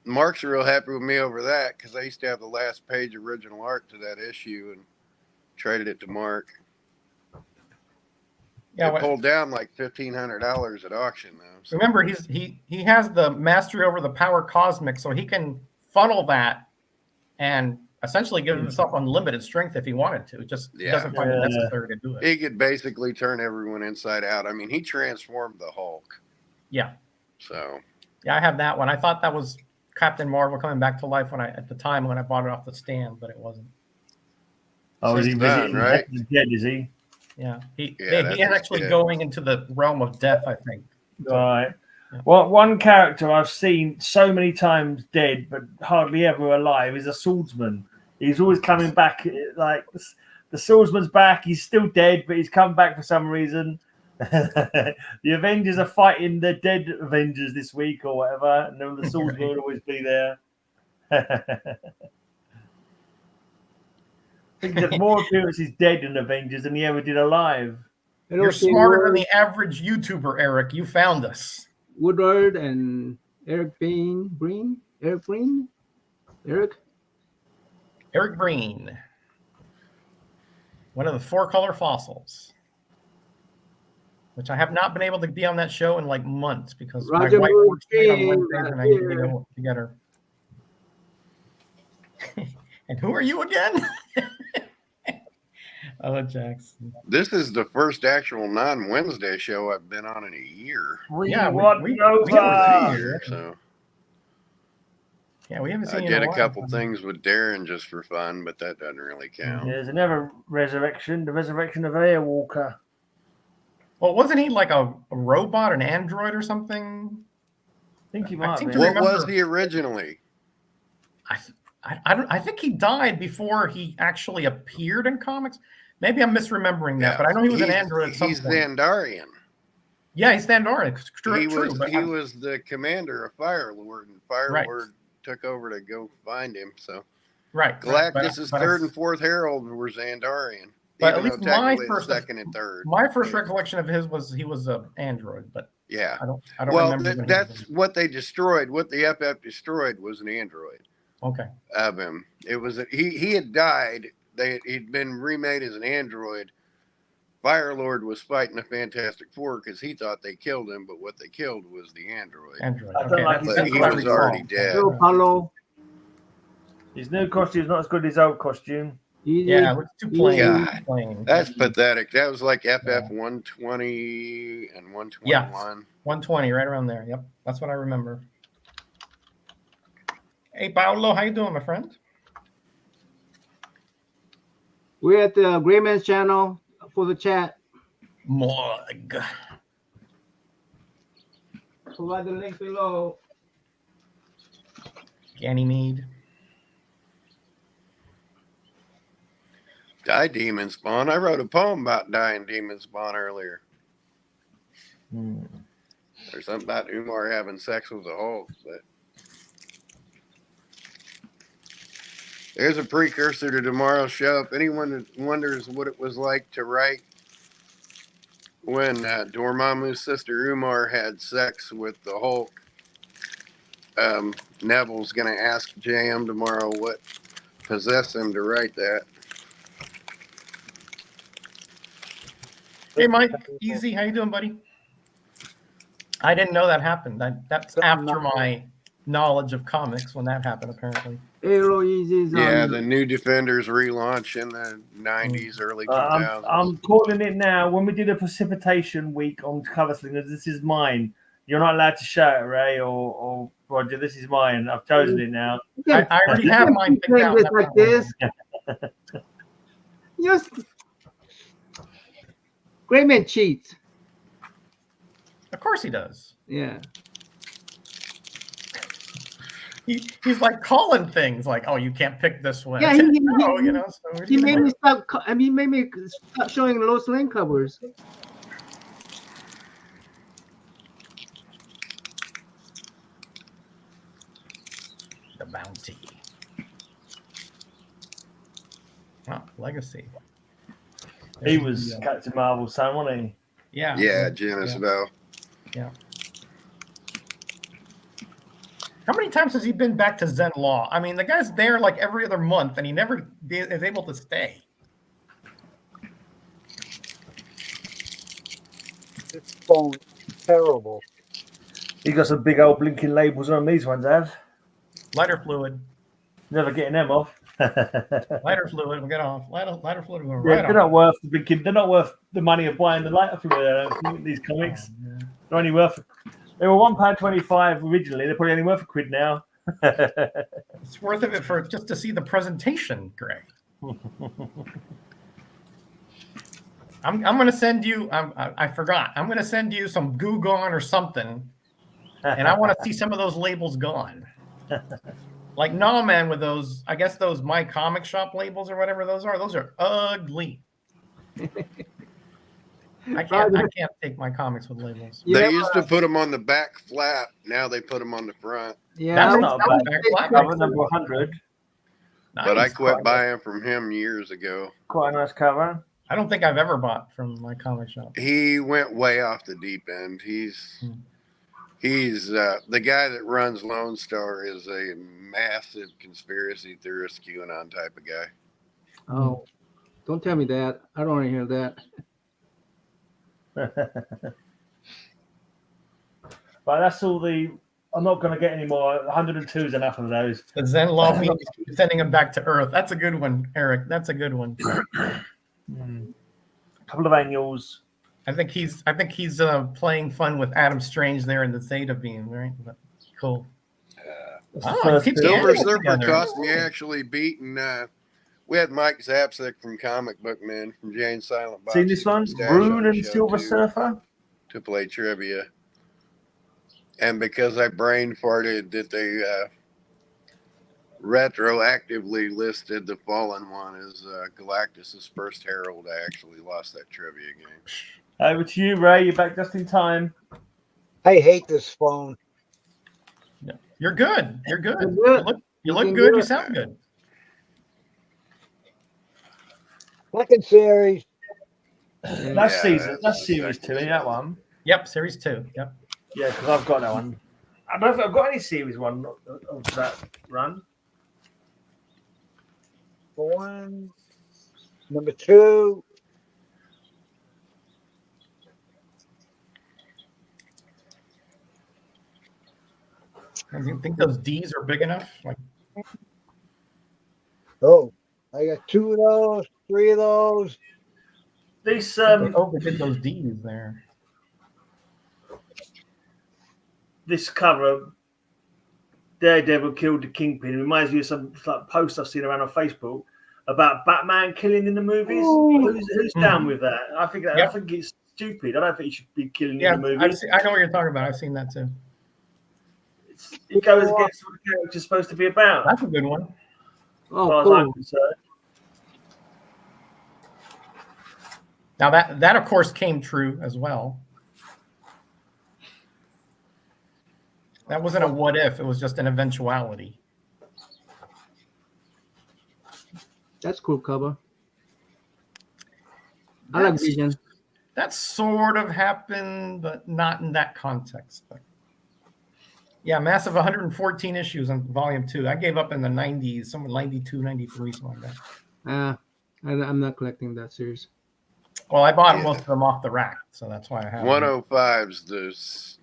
Mark's real happy with me over that because I used to have the last page original art to that issue and traded it to Mark. Yeah, it pulled down like $1,500 at auction though. So. Remember, he has the mastery over the power cosmic, so he can funnel that and essentially give himself unlimited strength if he wanted to. He doesn't find it necessary to do it. He could basically turn everyone inside out. I mean, he transformed the Hulk. Yeah. So. Yeah, I have that one. I thought that was Captain Marvel coming back to life at the time when I bought it off the stand, but it wasn't. Oh, is he visiting? Right? He's dead, is he? Yeah. He is actually going into the realm of death, I think. Right. Yeah. Well, one character I've seen so many times dead, but hardly ever alive, is a swordsman. He's always coming back. Like the swordsman's back. He's still dead, but he's come back for some reason. The Avengers are fighting the dead Avengers this week or whatever, and then the swordsman will always be there. I think there's more appearances dead in Avengers than he ever did alive. You're smarter than the average YouTuber, Eric. You found us. Woodward and Eric Breen. Eric Breen. One of the 4-color fossils. Which I have not been able to be on that show in like months because Roger my wife works on Wednesdays and I need to go to get her. And who are you again? Oh, Jackson. This is the first actual non-Wednesday show I've been on in a year. We haven't seen so. Yeah, we haven't seen. I did a couple things with Darren just for fun, but that doesn't really count. There's another resurrection, the resurrection of Airwalker. Well, wasn't he like a robot, an android or something? I think he might be. What was he originally? I think he died before he actually appeared in comics. Maybe I'm misremembering that, but I know he was an android at some point. He's Xandarian. Yeah, he's Xandarian. He was the commander of Firelord, and Firelord took over to go find him. So Galactus's third and fourth herald were Xandarian. But at least my first second and third. My first recollection of his was he was an android, but yeah, I don't remember. That's what they destroyed. What the FF destroyed was an android. Okay. Of him, it was he had died. He'd been remade as an android. Firelord was fighting the Fantastic Four because he thought they killed him, but what they killed was the android. Okay. But he was already dead. Apollo. His new costume is not as good as his old costume. Easy. Yeah, it looks too plain. God, plain. That's pathetic. That was like FF 120 and 121. Yeah, 120, right around there. Yep, that's what I remember. Hey, Paolo, how you doing, my friend? We're at the Gray Man's channel for the chat. Morg. Provide the link below. Ganymede. Die Demon Spawn. I wrote a poem about dying Demon Spawn earlier. There's something about Umar having sex with the Hulk, but there's a precursor to tomorrow's show. If anyone wonders what it was like to write when Dormammu's sister Umar had sex with the Hulk, Neville's going to ask JM tomorrow what possessed him to write that. Hey, Mike. Easy. How you doing, buddy? I didn't know that happened. That's after my knowledge of comics when that happened, apparently. Hello, Easy. Yeah, the New Defenders relaunch in the 90s, early 2000s. I'm calling it now. When we did a precipitation week on Cover Slingers, this is mine. You're not allowed to shout it, Ray or Roger. This is mine. I've chosen it now. I already have mine picked out. Just like this. Just Gray Man cheats. Of course he does. Yeah. He's like calling things like, "Oh, you can't pick this one." Yeah, So, he made me stop. I mean, he made me stop showing Lois Lane covers. The Bounty. Legacy. He was Captain Marvel's son, wasn't he? Yeah. Yeah, Janice Bell. Yeah. How many times has he been back to Zen Law? I mean, the guy's there like every other month, and he never is able to stay. This phone terrible. He got some big old blinking labels on these ones, Av. Lighter fluid. Never getting them off. Lighter fluid. We'll get off. Lighter fluid. We'll Yeah, right they're off. not worth the blinking. They're not worth the money of buying the lighter fluid. I don't think, these comics. They're only worth. They were £1.25 originally. They're probably only worth £1 now. It's worth it for just to see the presentation, Greg. I'm going to send you. I forgot. I'm going to send you some Goo Gone or something, and I want to see some of those labels gone. Like Man with those. I guess those My Comic Shop labels or whatever those are. Those are ugly. I can't take my comics with labels. They used to put them on the back flap. Now they put them on the front. Yeah, That's not a bad back cover, number 100. But I quit buying from him years ago. Quite a nice cover. I don't think I've ever bought from My Comic Shop. He went way off the deep end. He's the guy that runs Lone Star is a massive conspiracy theorist, QAnon type of guy. Oh, don't tell me that. I don't want to hear that. But that's all the. I'm not going to get any more. 102 is enough of those. The Zen Law means sending him back to Earth. That's a good one, Eric. That's a good one. Couple of annuals. I think he's playing fun with Adam Strange there in the Zeta Beam, right? But, cool. Silver Surfer cost me actually beating. We had Mike Zapsik from Comic Book Man from Jane Silent Bob. Seen this one? Rune and Silver Surfer? To play trivia. And because I brain farted that they retroactively listed the Fallen one as Galactus' first Herald, I actually lost that trivia game. Over to you, Ray. You're back just in time. I hate this phone. Yeah. You're good. You're good. You look Looking good. good. You sound good. Second series. That's season. That's series 2, ain't that one? Yep, series 2. Yep. Yeah, because I've got that one. I don't know if I've got any series 1 of that run. One. Number 2. Do you think those D's are big enough? Like, Oh, I got 2 of those, 3 of those. This They overdid those D's there. this cover, Daredevil killed the Kingpin. It reminds me of some like post I've seen around on Facebook about Batman killing in the movies. Who's down with that? I think it's stupid. I don't think he should be killing in the movies. I know what you're talking about. I've seen that too. It goes against what the character's supposed to be about. That's a good one. As far as I'm concerned. Now that of course came true as well. That wasn't a what if, it was just an eventuality. That's cool cover. I like Vision. That sort of happened, but not in that context. But yeah, massive 114 issues on volume 2. I gave up in the 90s, somewhere 92, 93, something like that. I'm not collecting that series. Well, I bought most of them off the rack, so that's why I have 105's this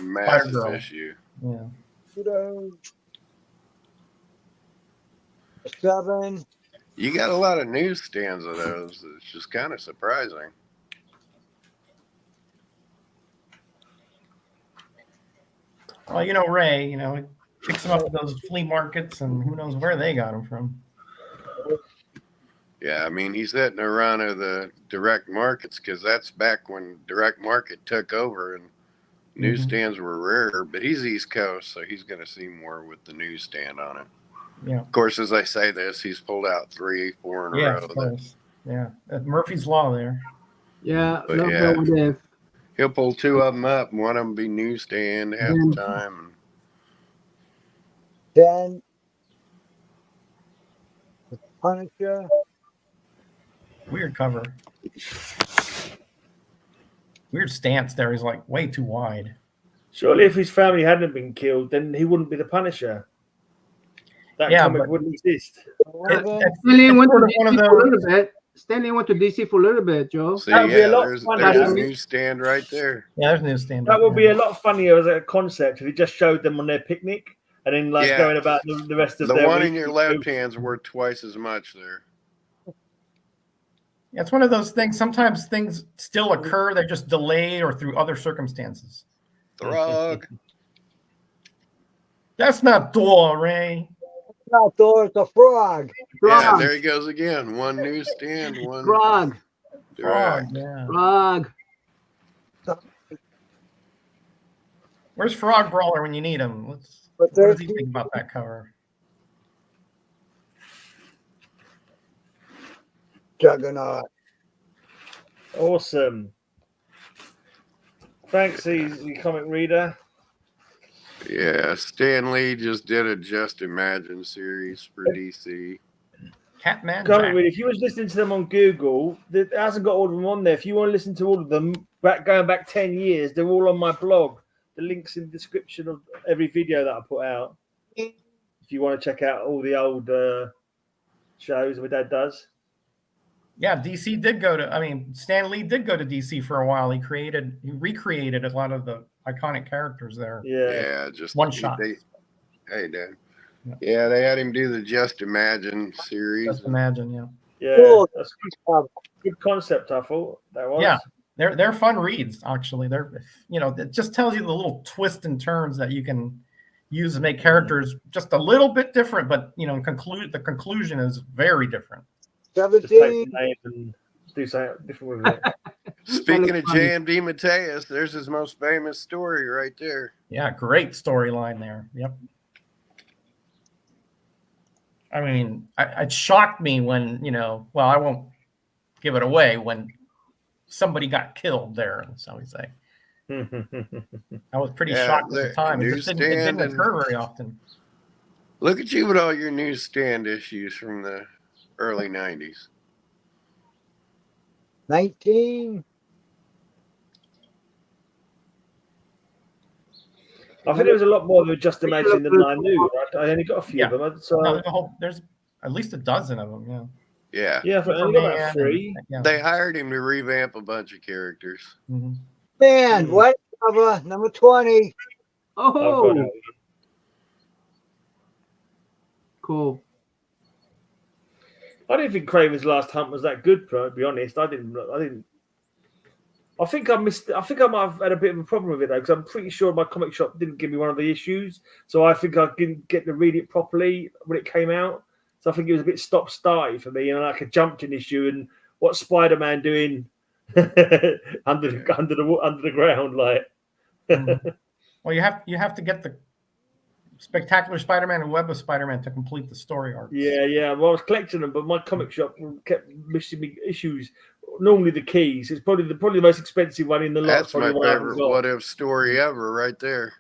massive issue. Yeah. 7. You got a lot of newsstands of those. It's just kind of surprising. Well, Ray, he picks them up at those flea markets, and who knows where they got them from. Yeah, I mean, he's hitting a run of the direct markets because that's back when direct market took over and newsstands were rare. But he's East Coast, so he's going to see more with the newsstand on it. Yeah. Of course, as I say this, he's pulled out 3, 4 in a row. Yeah, Murphy's Law there. Yeah, but he'll pull 2 of them up, and one of them be newsstand half the time. 10. The Punisher. Weird cover. Weird stance there. He's like way too wide. Surely, if his family hadn't been killed, then he wouldn't be the Punisher. That comic wouldn't exist. Stanley went to DC for a little bit. Stanley went to DC for a little bit, Joe. See, there's a newsstand right there. Yeah, there's a newsstand. That would be a lot funnier as a concept if he just showed them on their picnic and then going about the rest of the their one week. in your left hand's worth twice as much there. Yeah, it's one of those things. Sometimes things still occur. They're just delayed or through other circumstances. Throg. That's not Thor, Ray. Not Thor, it's a frog. Yeah, there he goes again. One newsstand, one frog. Frog. Where's Frog Brawler when you need him? What does he think about that cover? Juggernaut. Awesome. Thanks, the comic reader. Yeah, Stan Lee just did a Just Imagine series for DC. Catman. Comic reader. If you was listening to them on Google, it hasn't got all of them on there. If you want to listen to all of them, going back 10 years, they're all on my blog. The link's in the description of every video that I put out. If you want to check out all the old shows my dad does. Yeah, DC did Stan Lee did go to DC for a while. He recreated a lot of the iconic characters there. Yeah, just one shot. Hey, Dad. Yeah, they had him do the Just Imagine series. Just Imagine, yeah. Cool. That's good concept, I thought that was. Yeah, they're fun reads actually. It just tells you the little twists and turns that you can use to make characters just a little bit different, but the conclusion is very different. 17. And do something different with it. Speaking of JMD Mateus, there's his most famous story right there. Yeah, great storyline there. Yep. I mean, it shocked me when, I won't give it away, when somebody got killed there, shall we say. I was pretty shocked at the time. It didn't occur very often. Look at you with all your newsstand issues from the early 90s. 19. I think there was a lot more than Just Imagine than I knew. I only got a few of them. So there's at least a dozen of them. Yeah. Yeah, I only got about 3. They hired him to revamp a bunch of characters. Mm-hmm. Man, what cover number 20? Oh, cool. I didn't think Craven's Last Hunt was that good, to be honest. I didn't. I think I missed. I think I might have had a bit of a problem with it though, because I'm pretty sure my comic shop didn't give me one of the issues, so I think I didn't get to read it properly when it came out. So I think it was a bit stop-starty for me, and like I jumped an issue and what's Spider-Man doing under the ground, like. Well, you have to get the Spectacular Spider-Man and Web of Spider-Man to complete the story arcs. Yeah. Well, I was collecting them, but my comic shop kept missing me issues. Normally the keys. It's probably the most expensive one in the lot. That's my favorite What If story ever, right there.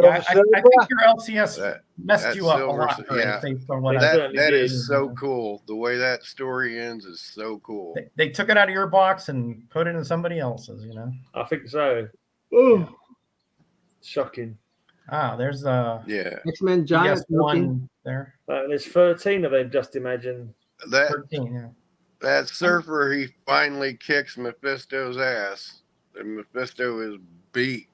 Yeah, I think your LCS messed you up a lot. Yeah, that is so cool. The way that story ends is so cool. They took it out of your box and put it in somebody else's. You know. I think so. Oh, shocking. There's X-Men Giant one there. There's 13 of them. Just imagine that. 13, yeah. That surfer, he finally kicks Mephisto's ass, and Mephisto is beat.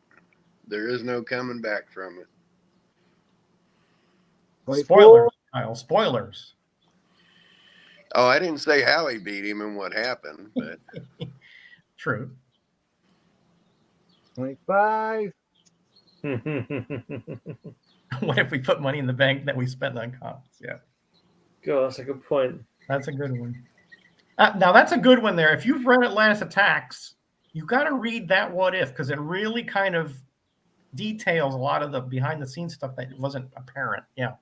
There is no coming back from it. Spoilers, Kyle. Spoilers. Oh, I didn't say how he beat him and what happened, but true. 25. What if we put money in the bank that we spent on comics? Yeah. God, that's a good point. That's a good one. Now that's a good one there. If you've read Atlantis Attacks, you got to read that What If, because it really kind of details a lot of the behind the scenes stuff that wasn't apparent. Yeah.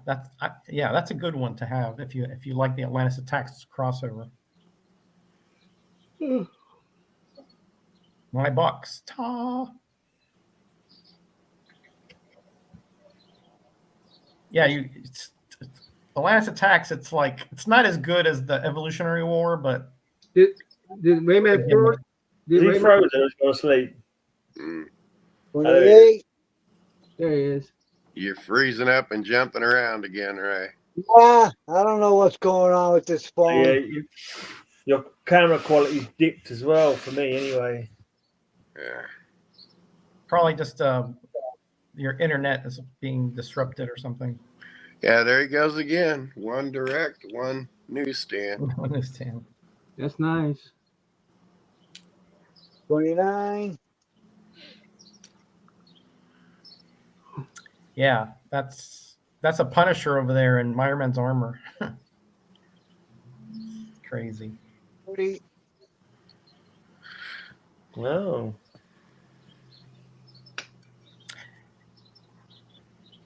That's a good one to have if you like the Atlantis Attacks crossover. My box. Ta. Yeah, Atlantis Attacks. It's not as good as the Evolutionary War, but did Rayman froze? Did he froze or was going to sleep? 28. There he is. You're freezing up and jumping around again, Ray. Yeah, I don't know what's going on with this phone. Yeah, your camera quality's dipped as well for me, anyway. Yeah. Probably just your internet is being disrupted or something. Yeah, there he goes again. One direct, one newsstand. That's nice. 29. Yeah, that's a Punisher over there in Meyerman's armor. Crazy. 30. No.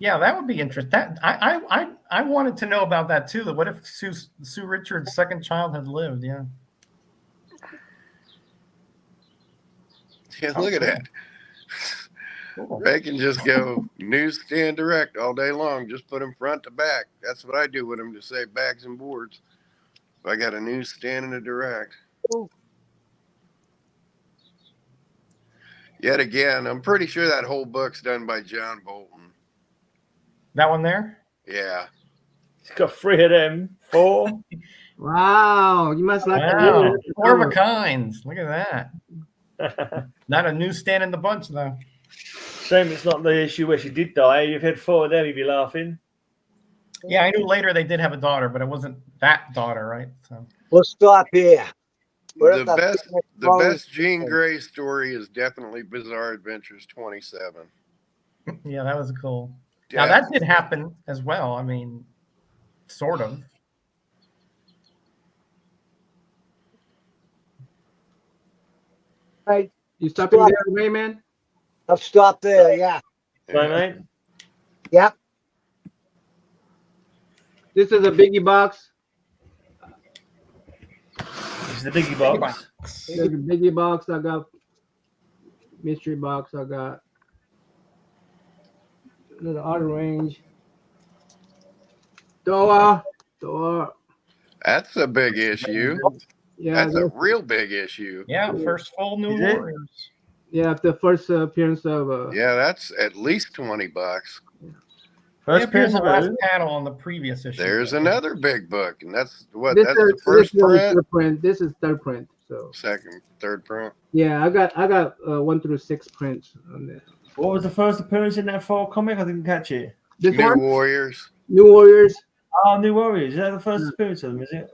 Yeah, that would be interesting. I wanted to know about that too. What if Sue Richards' second child had lived? Yeah. Yeah, look at that. Cool. They can just go newsstand direct all day long. Just put them front to back. That's what I do with them to save bags and boards. If I got a newsstand and a direct. Ooh. Yet again, I'm pretty sure that whole book's done by John Bolton. That one there? Yeah. He's got 3 of them. 4. Wow, you must like wow. 4 of a kind. Look at that. Not a newsstand in the bunch though. Shame it's not the issue where she did die. You've had 4 of them, you'd be laughing. Yeah, I knew later they did have a daughter, but it wasn't that daughter, right? So We'll stop here. The best Jean Grey story is definitely Bizarre Adventures 27. Yeah, that was cool. Yeah. Now that did happen as well. I mean, sort of. Right. You stopping there, Rayman? I'll stop there, yeah. Right, mate? Yep. This is a biggie box. This is the biggie box. There's a biggie box. I got mystery box. I got little auto range. Thor. That's a big issue. Yeah, That's a real big issue. Yeah, first full New Is it? Warriors. yeah. The first appearance of Yeah, that's at least $20. First Appears appearance the of last who? panel on the previous issue. There's another big book, and that's what this that's is the first this is print, third print. This is third print. So second, third print. yeah, I got 1 through 6 prints on this. What was the first appearance in that 4 comic? I didn't catch it. This New one, Warriors. New Warriors. Oh, New Warriors. Is that the first appearance of them? Is it?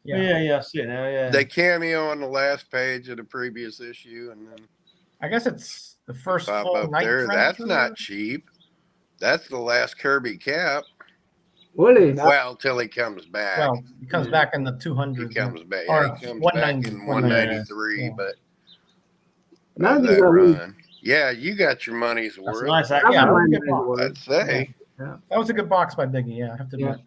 Yeah. I see it now. Yeah. They cameo on the last page of the previous issue, and then I guess it's the first pop full up night there. That's Predator. not cheap. That's the last Kirby cap. Really? Well, till he comes back. Well, he comes back in the He 200s. comes back. Or Yeah, he comes back 190, in 193, yeah. but None of of these that are really- run. Yeah, you got your money's That's worth. nice. I Actually. Yeah, wouldn't that was a mind good that box. word. I'd say That was a good box by Biggie. Yeah, I have to Yeah. admit.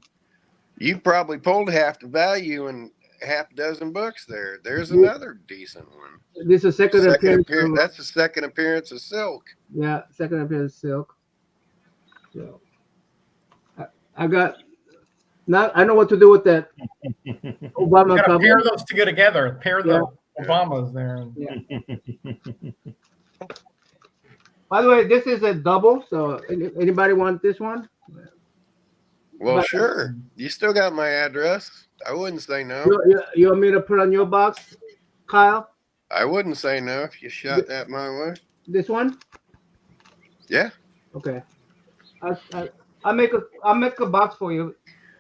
you probably pulled half the value in half a dozen books there. There's another decent one. This is second appearance. That's the second appearance of Silk. Yeah, second appearance Silk. So I got. Now I know what to do with that Obama You gotta cover. pair those two together. Pair the Yeah. Obamas there. By the way, this is a double. So anybody want this one? Well, But- sure. You still got my address. I wouldn't say no. You want me to put on your box, Kyle? I wouldn't say no if you shot that my way. This one? Yeah. Okay. I'll make a box for you.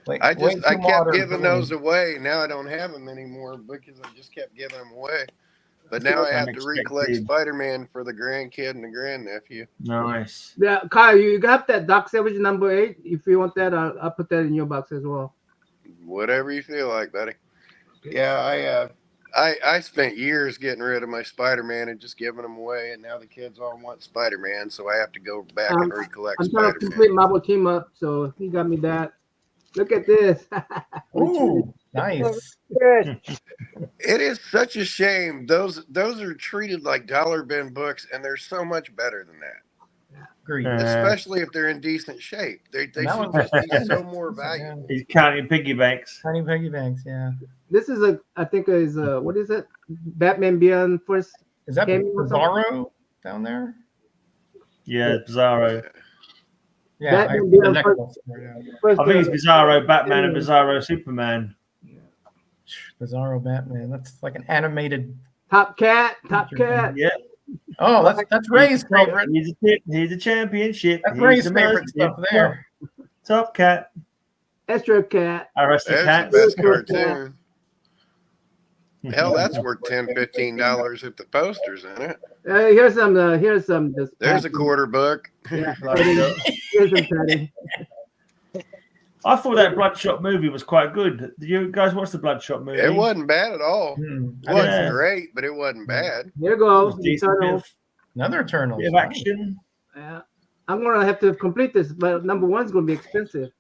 I kept giving those away. Now I don't have them anymore because I just kept giving them away. But now I have to recollect Spider-Man for the grandkid and the grandnephew. Nice. Yeah, Kyle, you got that Doc Savage number 8. If you want that, I'll put that in your box as well. Whatever you feel like, buddy. Yeah, I spent years getting rid of my Spider-Man and just giving them away, and now the kids all want Spider-Man, so I have to go back and recollect I'm trying to Spider-Man. complete Marvel Team Up, so he got me that. Look at this. Ooh, nice. Good. It is such a shame. Those are treated like dollar bin books, and they're so much better than that. Agreed. Especially if they're in decent shape. They That should one's- just be so more valuable. He's counting piggy banks. Tiny piggy banks, yeah. This is I think is what is it? Batman Beyond first. Is that Game or something? Bizarro down there? Yeah, Bizarro. Yeah, Batman the Beyond necklace. first I think it's Bizarro Batman and Bizarro Superman. Bizarro Batman. That's like an animated. Top Cat. Yeah. Oh, that's Ray's favorite. He's a championship. That's He's Ray's the favorite most stuff there. Top Cat. Extra Cat. Arrested That's Cat. the best cartoon. Hell, that's worth $10, $15 if the poster's in it. Here's some. There's a quarter book. Yeah. Here's some padding. I thought that Bloodshot movie was quite good. Did you guys watch the Bloodshot movie? It wasn't bad at all. Hmm. It wasn't Yeah. great, but it wasn't bad. Here It goes. was decent. Another Eternals. Bit of action. Yeah. I'm gonna have to complete this, but number one's gonna be expensive.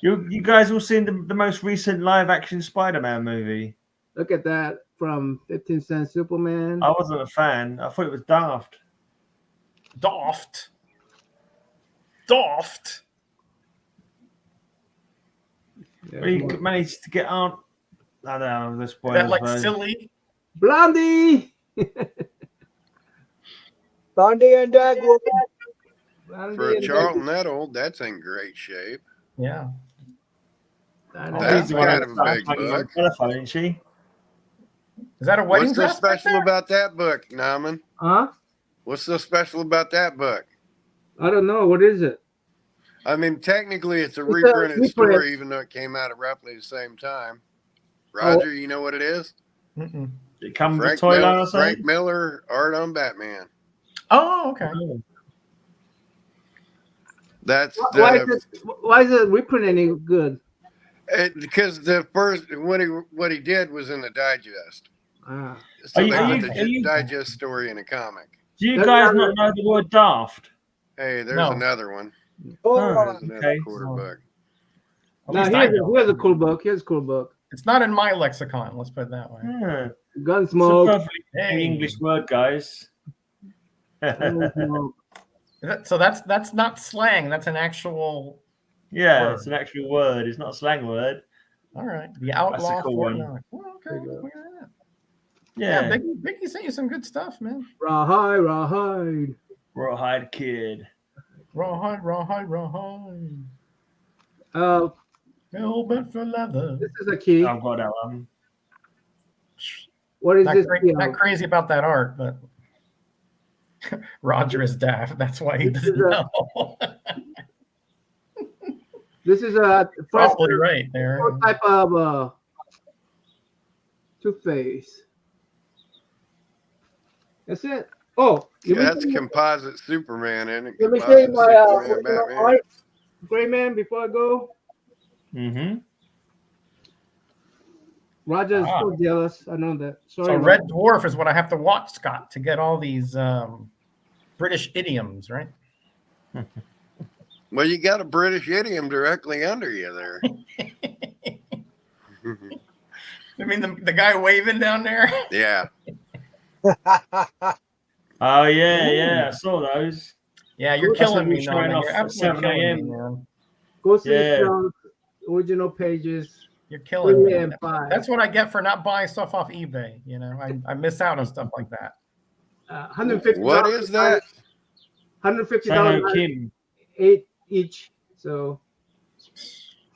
You guys all seen the most recent live action Spider-Man movie? Look at that from 15 Cent Superman. I wasn't a fan. I thought it was daft. Daft. Yeah, He managed to get on. I don't know. The Is spoilers. that like though. silly? Blondie. Blondie and Dagwood. Blondie For a and Charlton that old, that's in great shape. Yeah. Dagwood. That's She's the one kind that of a started big playing on book. the telephone, isn't she? Is that a wedding What's so dress? back special there? about that book, Nauman? Huh? What's so special about that book? I don't know. What is it? I mean, technically, it's a It's a reprinted reprint. story, even though it came out at roughly the same time. Roger, you know what it is? Mm-mm. Did it come with a Frank, toy line Miller, or Frank something? Miller art on Batman. Oh, okay. That's Why is it reprint any good? because the first what he did was in the digest. Ah. So Are you- they are put you- the are you- digest story in a comic. Do you That's guys not- not know the word daft? Hey, there's No. another one. Oh, There's another okay. quarter book. At Now least I here's know. a cool book. Here's a cool book. It's not in my lexicon. Let's put it that way. Yeah. It's a Gunsmoke. perfectly Hey. English word, guys. Gunsmoke. So that's not slang. That's an actual. Yeah, Word. it's an actual word. It's not a slang word. All right. The outlaw cool Fort one. Knox. Oh, okay. There you go. Look at that. Yeah, Yeah, Biggie sent you some good stuff, man. Rawhide, rawhide. Rawhide Kid. Rawhide. Hell bent for leather. This is a key. I've got that one. What is Not, this? key not of? crazy about that art, but Roger is daft. That's why he This doesn't is a- know. This is a first Probably right there. type of Two-Face. That's it. Oh, Yeah, that's composite Superman, isn't it? let me show you Composite my Superman, Batman. art, Gray Man, before I go. Mm-hmm. Roger's so jealous. I know that. Sorry. So Red Dwarf is what I have to watch, Scott, to get all these British idioms, right? Well, you got a British idiom directly under you there. I mean, the guy waving down there. Yeah. Oh yeah, I saw those. Yeah, you're That's killing what me, we're showing Norman. off You're at absolutely 7 killing me, a.m. man. Go see Yeah. the original pages. You're killing 3 me. and 5. That's what I get for not buying stuff off eBay. You know, I miss out on stuff like that. $150. What is that? $150 Samo Kim. 8 each. So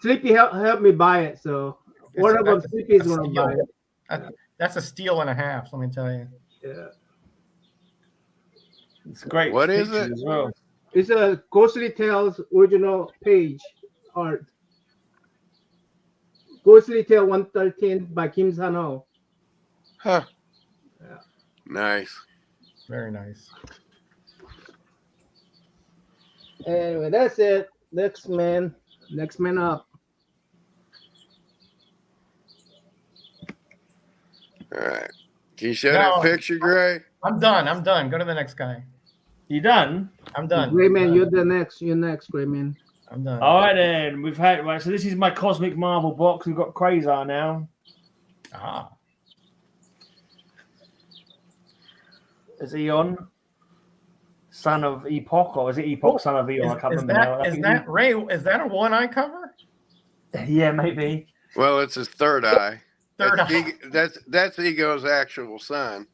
Sleepy helped me buy it. So one of them, Sleepy's that's a going to buy it. That's a steal and a half. Let me tell you. Yeah. It's great. What is pictures it? As well. It's a Ghostly Tales original page art. Ghostly Tale 113 by Kim San-ho. Huh. Yeah. Nice. Very nice. Anyway, that's it. Next man up. All right. Can you show No. that picture, Gray? I'm done. Go to the next guy. You done? I'm done. Gray Man, you're next, Gray Man. I'm done. All right then. We've had right. So this is my Cosmic Marvel box. We've got Quasar now. Ah. Is Eon, son of Epoch, or is it Epoch, son of Eon? I can't remember now. Is that Ray? Is that a one-eye cover? Yeah, maybe. Well, it's his third eye. Third eye. That's Ego's actual son.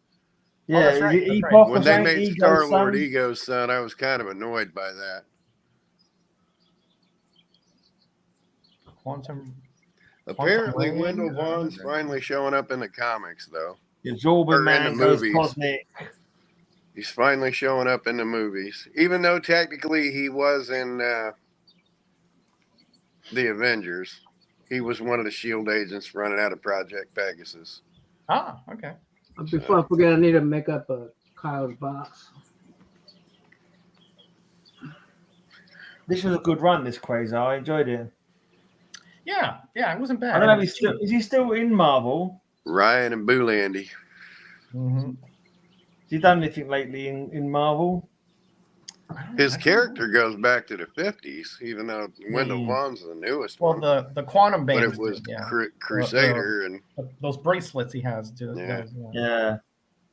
Yeah, that's is right, it that's Epoch right. or When they something? made Ego's Star-Lord son? Ego's son, I was kind of annoyed by that. Quantum. Apparently, Quantum Wendell Rain? Vaughn's finally showing up in the comics, though. Absorbing Or in Man the goes movies. Cosmic. He's finally showing up in the movies, even though technically he was in the Avengers. He was one of the S.H.I.E.L.D. agents running out of Project Pegasus. Ah, okay. Before I forget, I need to make up a Kyle's box. This was a good run, this Quasar. I enjoyed it. Yeah, it wasn't bad. I don't know if is he still in Marvel? Ryan and Boolandy. Mm-hmm. Has he done anything lately in Marvel? His character goes back to the 50s, even though Wendell Vaughn's the newest Well, one. the quantum But band. it was Crusader and those bracelets he has too. Yeah. Yeah.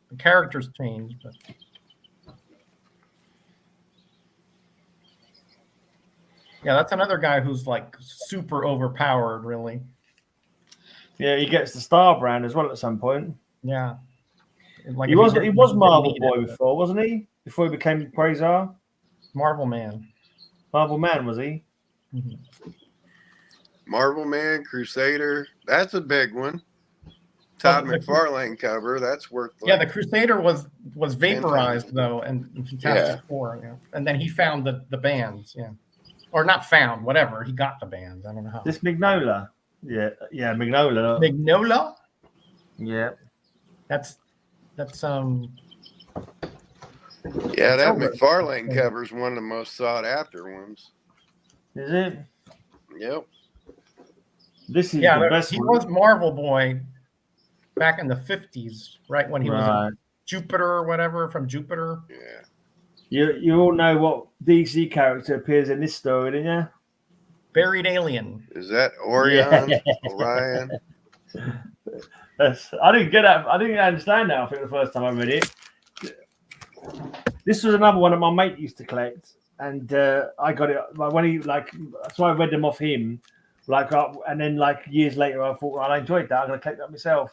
The characters change, but yeah, that's another guy who's like super overpowered, really. Yeah, he gets the Star brand as well at some point. Yeah. Like He if was didn't Marvel need Boy it, before, wasn't he? Before he became Quasar? Marvel Man. Marvel Man, was he? Mm-hmm. Marvel Man, Crusader. That's a big one. Todd McFarlane cover. That's worth. Yeah, the Crusader was vaporized though, and Fantastic Four. Yeah. And then he found the bands. Yeah, or not found, whatever. He got the bands. I don't know how. This Mignola. Yeah, Mignola. Mignola. Yeah. That's Yeah, that McFarlane cover is one of the most sought after ones. Is it? Yep. This is the best he one. was Marvel Boy back in the 50s, right when he was in Jupiter or whatever from Jupiter. Yeah. You all know what DC character appears in this story, didn't you? Buried Alien. Is that Orion? Orion? I didn't get that. I didn't understand that. I think the first time I read it. This was another one that my mate used to collect, and I got it when he so I read them off him, and then years later I thought, well, I enjoyed that. I'm gonna collect that myself.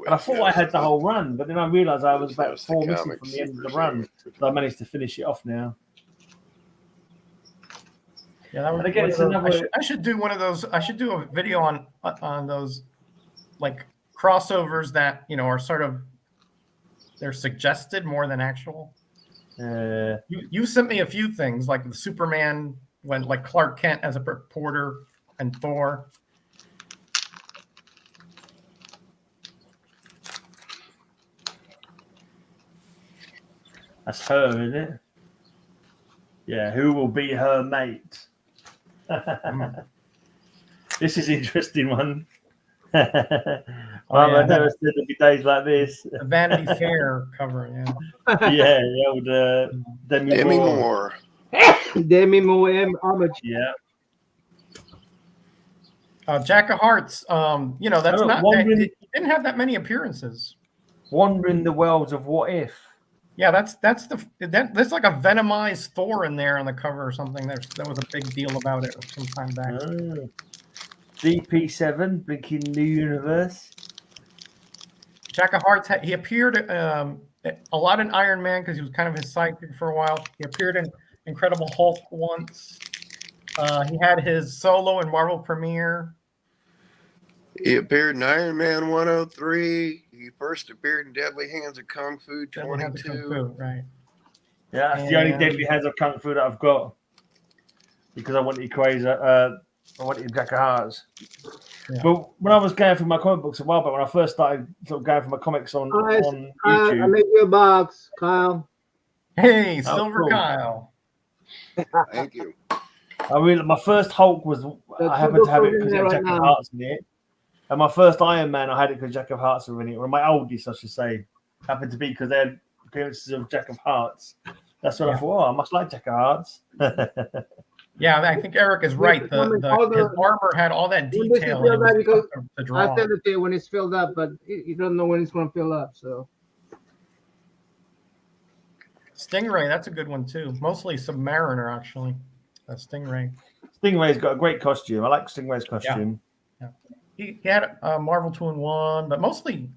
And I thought I had the whole run, but then I realised I was about 4 missing from the end of the run. So I managed to finish it off now. Yeah, that was, again, it's another. I should do one of those. I should do a video on those like crossovers that are sort of they're suggested more than actual. You sent me a few things like the Superman when like Clark Kent as a reporter and Thor. That's her, isn't it? Yeah, who will be her mate? This is an interesting one. Mum, I never said there'd be days like this. The Vanity Fair cover, yeah. Yeah, the old Demi Moore. Demi Moore, Armage. Yeah. Jack of Hearts. You know, that's not. He didn't have that many appearances. Wandering the worlds of What If. Yeah, that's there's like a venomized Thor in there on the cover or something. That was a big deal about it some time back. Oh. DP7, Blinking New Universe. Jack of Hearts, he appeared a lot in Iron Man because he was kind of his sidekick for a while. He appeared in Incredible Hulk once. He had his solo and Marvel premiere. He appeared in Iron Man 103. He first appeared in Deadly Hands of Kung Fu 22. Right. Yeah, that's the only Deadly Hands of Kung Fu that I've got. Because I wanted crazy. I wanted Jack of Hearts. Yeah. But when I was going through my comic books a while back, when I first started sort of going through my comics on YouTube. I made you a box, Kyle. Hey, Silver cool. Kyle. Thank you. I mean, my first Hulk was I happened to have it because it had Jack of Hearts in it. And my first Iron Man, I had it because Jack of Hearts were in it. Or my oldest, I should say, happened to be because they had appearances of Jack of Hearts. That's when I thought, I must like Jack of Hearts. Yeah, I think Eric is right. His armor had all that detail. I said it when it's filled up, but you don't know when it's going to fill up. So Stingray, that's a good one too. Mostly Submariner, actually. Stingray. Stingray's got a great costume. I like Stingray's costume. Yeah. He had Marvel 2-in-1, but mostly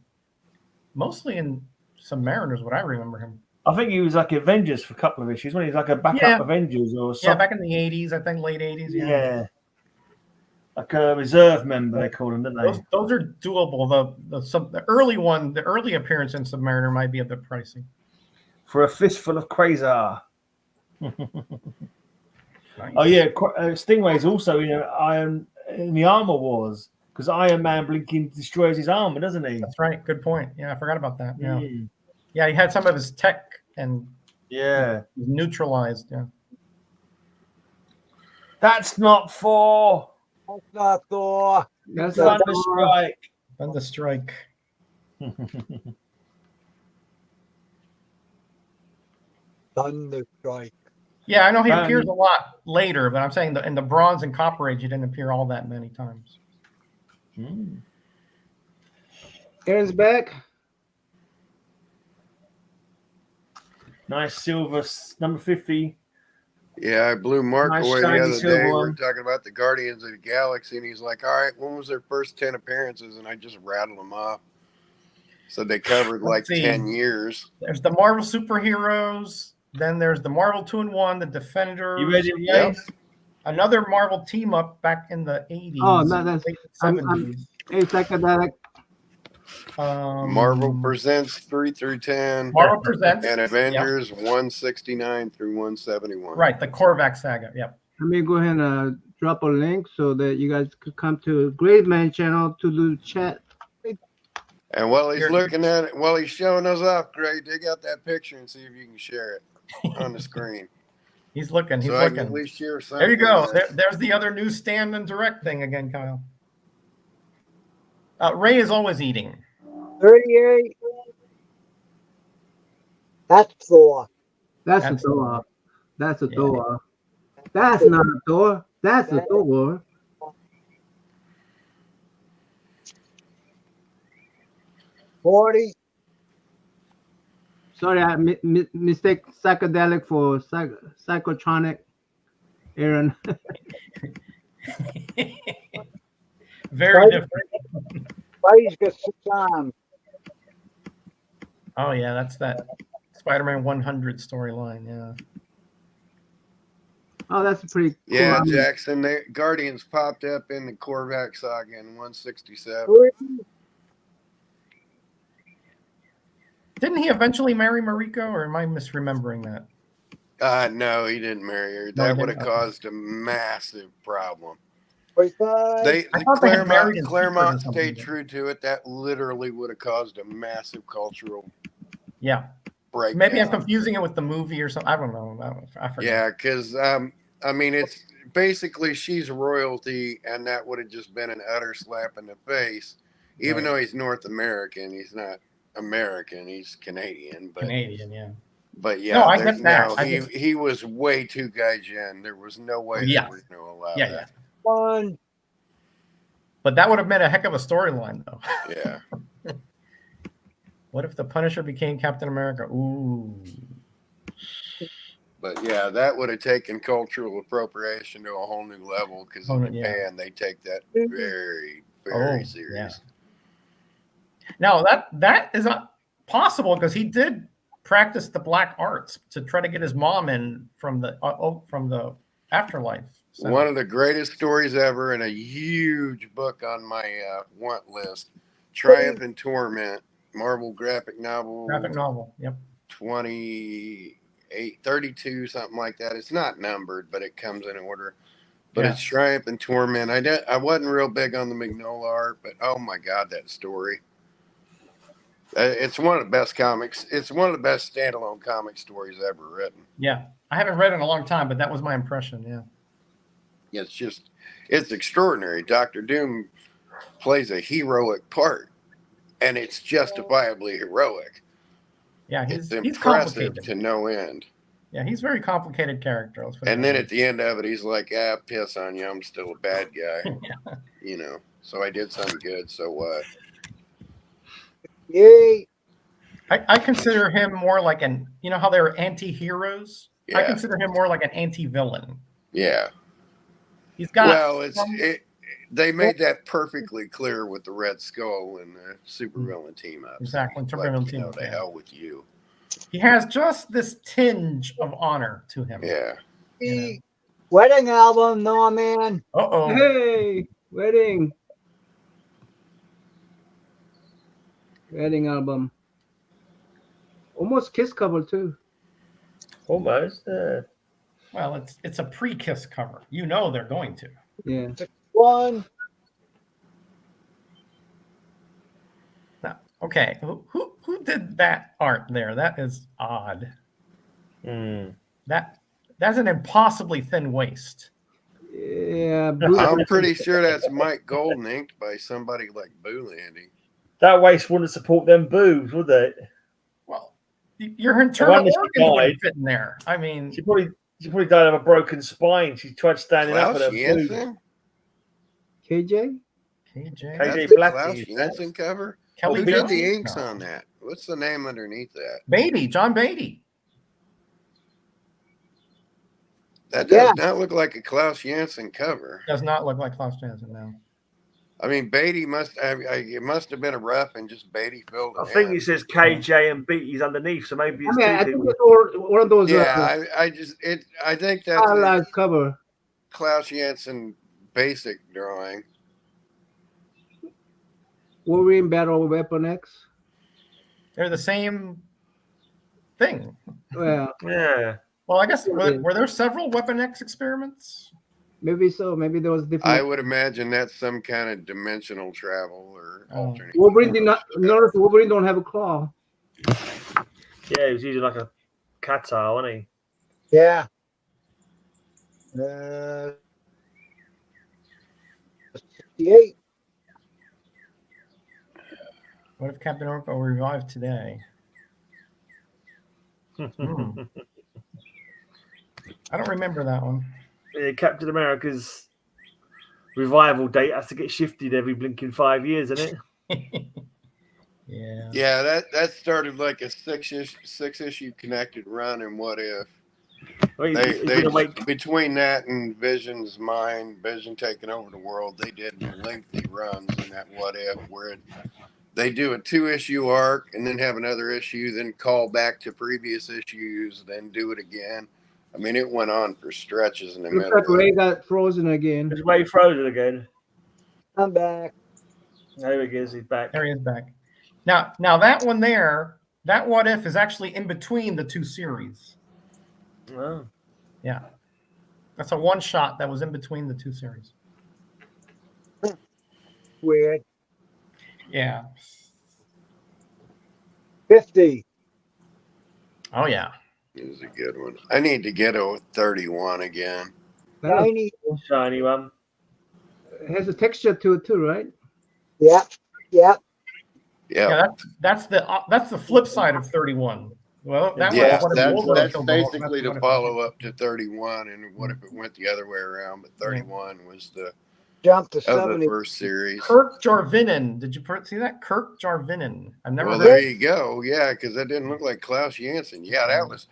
in Submariners, what I remember him. I think he was like Avengers for a couple of issues when he was like a backup Avengers or something. Yeah, back in the 80s, I think late 80s. Yeah. Like a reserve member, they called him, didn't they? Those are doable. The early one, the early appearance in Submariner might be a bit pricey. For a fistful of Quasar. Nice. Oh yeah, Stingray's also in the Armor Wars because Iron Man blinking destroys his armor, doesn't he? That's right. Good point. Yeah, I forgot about that. Yeah. Yeah, he had some of his tech and neutralized. Yeah. That's not Thor. That's not Thor. That's Thunderstrike. Thunderstrike. Thunderstrike. Yeah, I know he appears a lot later, but I'm saying that in the Bronze and Copper Age, he didn't appear all that many times. Aaron's back. Nice silver number 50. Yeah, I blew Mark nice away the other day. We one. were talking about the Guardians of the Galaxy, and he's like, all right, when was their first 10 appearances? And I just rattled them off. So they covered 10 years. There's the Marvel superheroes. Then there's the Marvel 2-in-1, the Defenders. You ready? Yep. Another Marvel team up back in the 80s. Oh, no, that's 70s. It's psychedelic. Marvel Presents 3 through 10. Marvel Presents. And Avengers 169 through 171. Right, the Korvac saga. Yep. Let me go ahead and drop a link so that you guys could come to Great Man channel to do chat. And while he's looking at it, while he's showing us off, Gray, dig out that picture and see if you can share it on the screen. He's looking. He's so looking. I can at least share something. There you go. There's the other newsstand and direct thing again, Kyle. Ray is always eating. 38. That's Thor. That's a Thor. That's a Thor. That's not a Thor. That's a Thor. 40. Sorry, I mistake psychedelic for psychotronic. Aaron. Very different. Spidey's got 6 arms. Oh yeah, that's that Spider-Man 100 storyline. Yeah. Oh, that's a pretty cool. Yeah, Jackson. Guardians popped up in the Korvac saga in 167. Didn't he eventually marry Mariko, or am I misremembering that? No, he didn't marry her. No, he That would didn't? have Okay. caused a massive problem. 45. I thought they had married in secret or Claremont something, stayed but- true to it. That literally would have caused a massive cultural Yeah. breakdown. Maybe I'm confusing it with the movie or something. I don't know. I forget. Yeah, because I mean, it's basically she's royalty, and that would have just been an utter slap in the face. Even Right. though he's North American, he's not American. He's Canadian, but Canadian, yeah. but yeah, No, I get that. I he was way too gaijin. There was no way Yeah. they were going to allow Yeah, that. One. But that would have been a heck of a storyline, though. Yeah. What if the Punisher became Captain America? Ooh. But yeah, that would have taken cultural appropriation to a whole new level because in Yeah. Japan they take that very, very serious. Yeah. Now that is not possible because he did practice the black arts to try to get his mom in from the afterlife. So, One of the greatest stories ever, and a huge book on my want list. Triumph and Torment, Marvel graphic novel. graphic novel. Yep. 28, 32, something like that. It's not numbered, but it comes in order. But Yeah. it's Triumph and Torment. I wasn't real big on the Mignola art, but oh my God, that story. It's one of the best comics. It's one of the best standalone comic stories ever written. Yeah. I haven't read it in a long time, but that was my impression. Yeah. It's extraordinary. Dr. Doom plays a heroic part, and it's justifiably heroic. Yeah, It's he's impressive complicated. to no end. Yeah, he's a very complicated character. Let's put it And that then way. at the end of it, he's like, piss on you. I'm still a bad guy. Yeah. You know, so I did something good. So what? Yay. I consider him more like you know how they're anti-heroes? I Yeah. consider him more like an anti-villain. Yeah. He's got Well, they made that perfectly clear with the Red Skull and the supervillain team up. Exactly, Like, supervillain you team know, up, the yeah. hell with you. he has just this tinge of honor to him. Yeah. You Wedding album, no man. Uh-oh. Hey, wedding album. Almost Kiss cover too. Almost. Well, it's a pre-Kiss cover. You know they're going to. Yeah. One. Now, okay, who did that art there? That is odd. That's an impossibly thin waist. Yeah. I'm pretty sure that's Mike Golden inked by somebody like Boolandy. That waist wouldn't support them boobs, would it? Well, your internal wonder organs she died. wouldn't fit in there. I mean, She probably died of a broken spine. She tried standing up Klaus at her boobs. Jensen? KJ. KJ. That's KJ the Black. Klaus Jensen cover? Kelly Who did Jones? the inks No. on that? What's the name underneath that? Beatty, John Beatty. That does not look like a Klaus Jensen cover. Does not look like Klaus Janson now. I mean, Beatty it must have been a rough and just Beatty filled it I think in. it says KJ and Beatty's underneath, so maybe I it's mean, two I think people. it's one of those. Yeah, I think that's a stylized cover. Klaus Jensen basic drawing. Wolverine Battle with Weapon X. They're the same thing. Well, Yeah. Well, I guess were there several Weapon X experiments? maybe so. Maybe there was different. I would imagine that's some kind of dimensional travel or alternate. Wolverine did not. Notice Wolverine don't have a claw. Yeah, he was using like a qatar, wasn't he? Yeah. 68. What if Captain America revived today? Hmm. I don't remember that one. Yeah, Captain America's revival date has to get shifted every blinking 5 years, isn't it? Yeah. Yeah, that started like a six issue connected run, and What If. I mean, They between that and Vision's mind, Vision taking over the world, they did lengthy runs in that What If where they do a 2-issue arc and then have another issue, then call back to previous issues, then do it again. I mean, it went on for stretches in the Looks middle. like Ray got frozen again. Is Ray frozen again? I'm back. There he is. He's back. There he is back. Now that one there, that What If is actually in between the two series. Oh. Yeah. That's a one shot that was in between the two series. Weird. Yeah. 50. Oh yeah. It was a good one. I need to get a 31 again. That Shiny. Shiny one. has a texture to it too, right? Yep. Yep. Yeah. Yeah, that's the flip side of 31. Well, that was Yeah, what if that's Wolverine killed the Hulk. basically That's the what if- follow up to 31, and what if it went the other way around? But 31 was the Jump to of the 70. first series. Kirk Jarvinen. Did you see that? Kirk Jarvinen. I've never Well, heard. there you go. Yeah, because that didn't look like Klaus Janson. Yeah, that was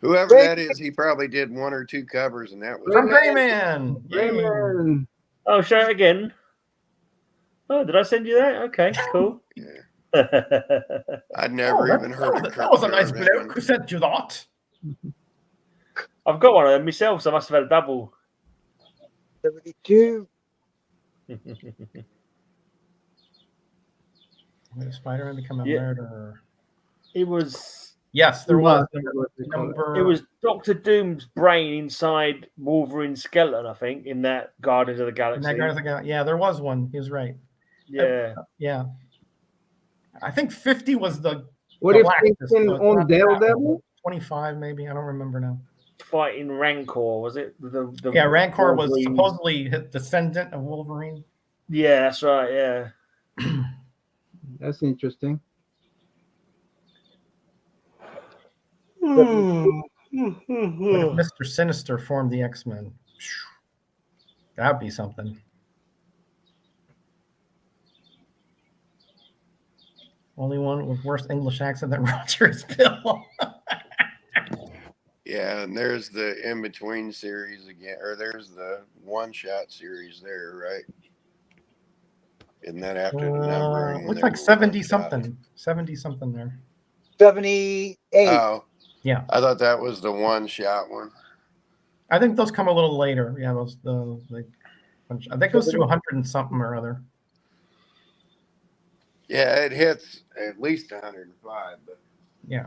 whoever that is. He probably did one or two covers, and that was From it. Greyman. Yay. Rayman. Oh, show it again. Oh, did I send you that? Okay, cool. Yeah. I've I'd never even heard of that Kirk was a nice Jarvinen. bloke who said you that. got one of them myself, so I must have had a double. 72. Did Spider-Man become a Yeah. murderer? It was Yes, there was. Number. it was Doctor Doom's brain inside Wolverine's skeleton, I think, in that Guardians of the Galaxy. Yeah, there was one. He was right. Yeah. Yeah. I think 50 was the What if Galactus, they so it's on not that Daredevil? one. 25 maybe. I don't remember now. Fighting Rancor, was it? The Yeah, Rancor was Wolverine- supposedly a descendant of Wolverine. Yeah, that's right. Yeah. That's interesting. What if Mr. Sinister formed the X-Men? That'd be something. Only one with worse English accent than Roger's Bill. Yeah, and there's the in between series again, or there's the one shot series there, right? Isn't that after the numbering? Looks There's like a 70 one-shot. something. 70 something there. 78. Oh, Yeah. I thought that was the one shot one. I think those come a little later. Yeah, those I think it goes through 100 and something or other. Yeah, it hits at least 105, but Yeah.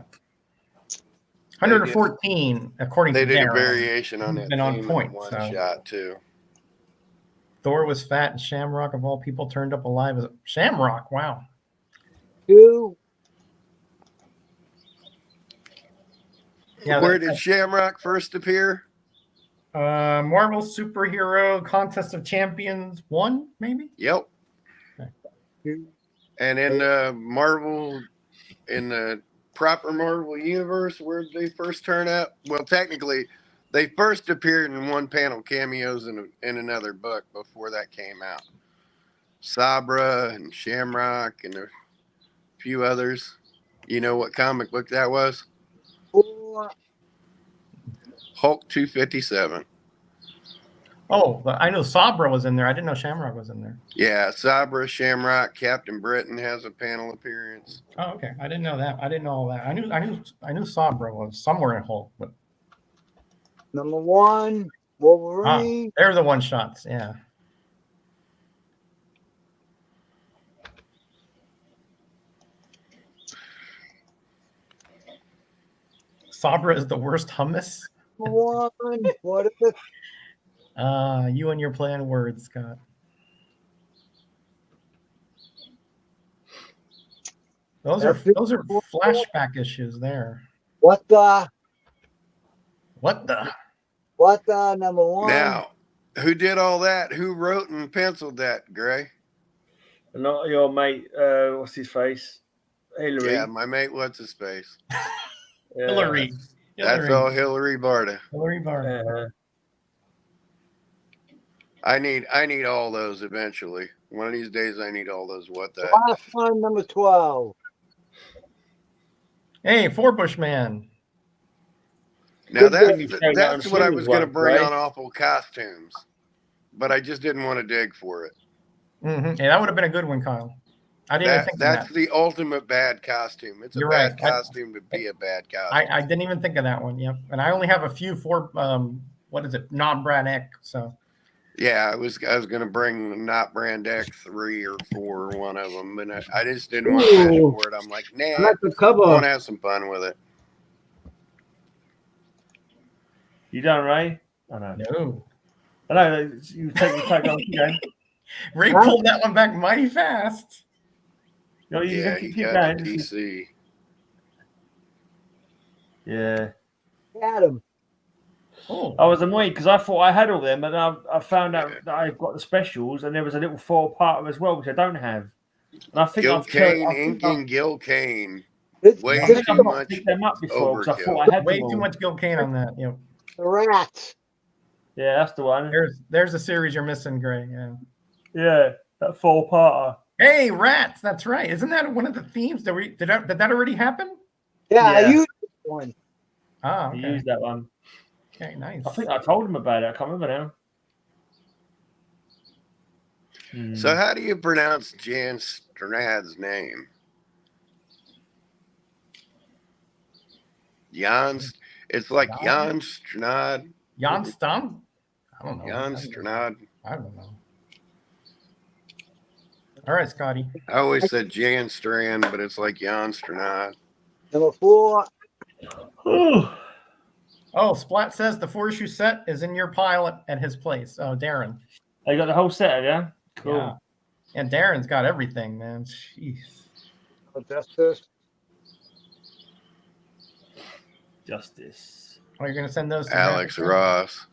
114, according they to did a Darren. variation on He's that been on theme in point, one so. shot too. Thor was fat and Shamrock of all people turned up alive as Shamrock. Wow. 2. Yeah, Where did Shamrock first appear? Marvel Superhero Contest of Champions 1, maybe? Yep. 2. And in Marvel, in the proper Marvel universe, where did they first turn up? Well, technically, they first appeared in one panel cameos in another book before that came out. Sabra and Shamrock and a few others. You know what comic book that was? 4. Hulk 257. Oh, but I know Sabra was in there. I didn't know Shamrock was in there. Yeah, Sabra, Shamrock, Captain Britain has a panel appearance. Oh, okay. I didn't know that. I didn't know all that. I knew Sabra was somewhere in Hulk, but Number 1. Wolverine. they're the one shots. Yeah. Sabra is the worst hummus. Number 1. What if it? You and your planned words, Scott. Those are flashback issues there. What the? What the? What the? Number 1. Now, who did all that? Who wrote and penciled that, Gray? Not your mate. What's his face? Hillary. Yeah, my mate, what's his face? Yeah. Hillary. That's all Hillary Barta. Hillary Barr. I need all those eventually. One of these days, I need all those. What the? Last one, number 12. Hey, Forbush Man. Now Good that's what I was going to bring right? on awful costumes, but I just didn't want to dig for it. Mm-hmm. Yeah, that would have been a good one, Kyle. I didn't even think of That's that. the ultimate bad costume. It's You're a bad right. costume to be a bad costume. I didn't even think of that one. Yep. And I only have a few for what is it? Non-Brad Eck. So Yeah, I was going to bring not Brand X 3 or 4 or one of them, but I just didn't want to fish Ooh. for it. I'm like, I nah, like the I want cover. to have some fun with it. You done, Ray? I know. No. I know. You take on again. Ray pulled that one back mighty fast. No, you Yeah, keep you going. got the DC. Yeah. Adam. Oh. I was annoyed because I thought I had all them, and I found out that I've got the specials, and there was a little 4-parter as well, which I don't have. And I think Gil Kane, inking Gil Kane. Way I think too I've much picked them up before because I overkill. thought I had Way them too all. much Gil Kane on that. You know, The rats. Yeah, that's the one. there's a series you're missing, Gray. Yeah. Yeah, that 4-parter. Hey, rats! That's right. Isn't that one of the themes? Did that already happen? Yeah, I Yeah. used one. Ah, I okay. used that one. Okay, nice. I think I told him about it. I can't remember now. So how do you pronounce Jan Strad's name? Jans. It's like Jan Strad. Jan Stam? I don't know. Jan Strad. I don't know. All right, Scotty. I always said Jan Strand, but it's like Jan Strad. Number 4. Oh, Splat says the 4-issue set is in your pile at his place. Oh, Darren. You got the whole set, yeah? Cool. Yeah. And Darren's got everything, man. Jeez. Justice. Oh, you're gonna send those to Alex Matt? Ross.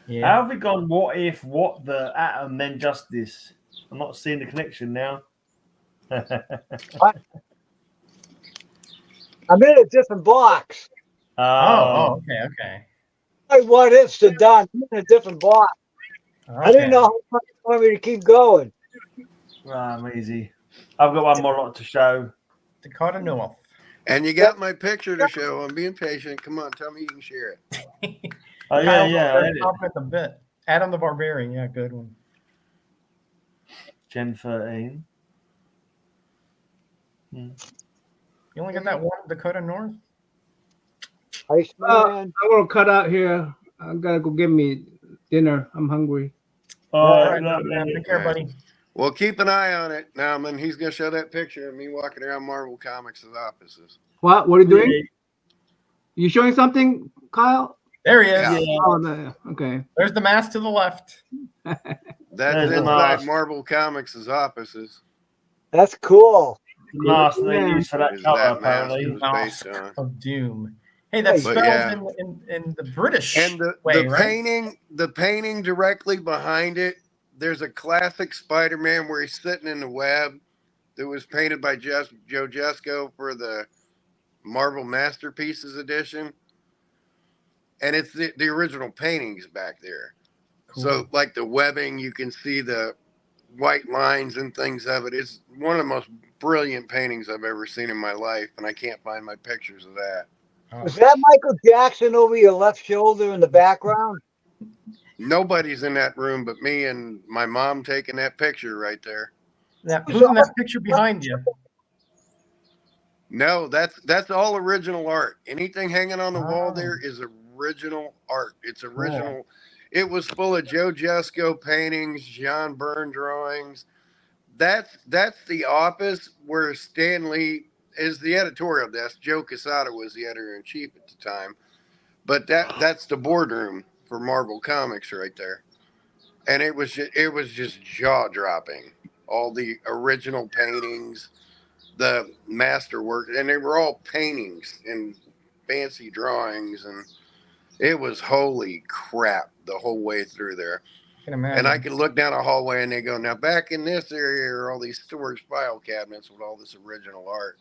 Yeah. How have we gone? What if? What the Atom? Then Justice. I'm not seeing the connection now. I'm in a different box. Oh, okay. Like what ifs are done. I'm in a different box. I didn't know how much you want me to keep going. I'm easy. I've got one more lot to show. Dakota North. And you got my picture to show. I'm being patient. Come on, tell me you can share it. Oh yeah. I had it. At the bit. Adam the Barbarian. Yeah, good one. Gen 13. You only got that one Dakota North? I'm gonna cut out here. I gotta go get me dinner. I'm hungry. All right, take care, buddy. Well, keep an eye on it. Now, man, he's going to show that picture of me walking around Marvel Comics' offices. What are you doing? You showing something, Kyle? There he is. Yeah. Oh, no. Okay. There's the mask to the left. That's inside Marvel Comics' offices. That's cool. Mask they use for that Is cover, that mask apparently. it was Mask based on. of Doom. Hey, that's But spelled yeah. in the British And the right? the painting directly behind it, there's a classic Spider-Man where he's sitting in the web that was painted by Joe Jesco for the Marvel Masterpieces edition. And it's the original paintings back there. Cool. So like the webbing, you can see the white lines and things of it. It's one of the most brilliant paintings I've ever seen in my life, and I can't find my pictures of that. Oh. Was that Michael Jackson over your left shoulder in the background? Nobody's in that room but me and my mom taking that picture right there. Who's in that picture behind you? No, that's all original art. Anything hanging on the wall Oh. there is original art. It's original. Cool. It was full of Joe Jesco paintings, John Byrne drawings. That's the office where Stan Lee is the editorial desk. Joe Quesada was the editor-in-chief at the time. But that's the boardroom for Marvel Comics right there. And it was just jaw-dropping. All the original paintings, the masterwork, and they were all paintings and fancy drawings, and it was holy crap the whole way through there. I can imagine. And I could look down a hallway and they go, now back in this area are all these storage file cabinets with all this original art.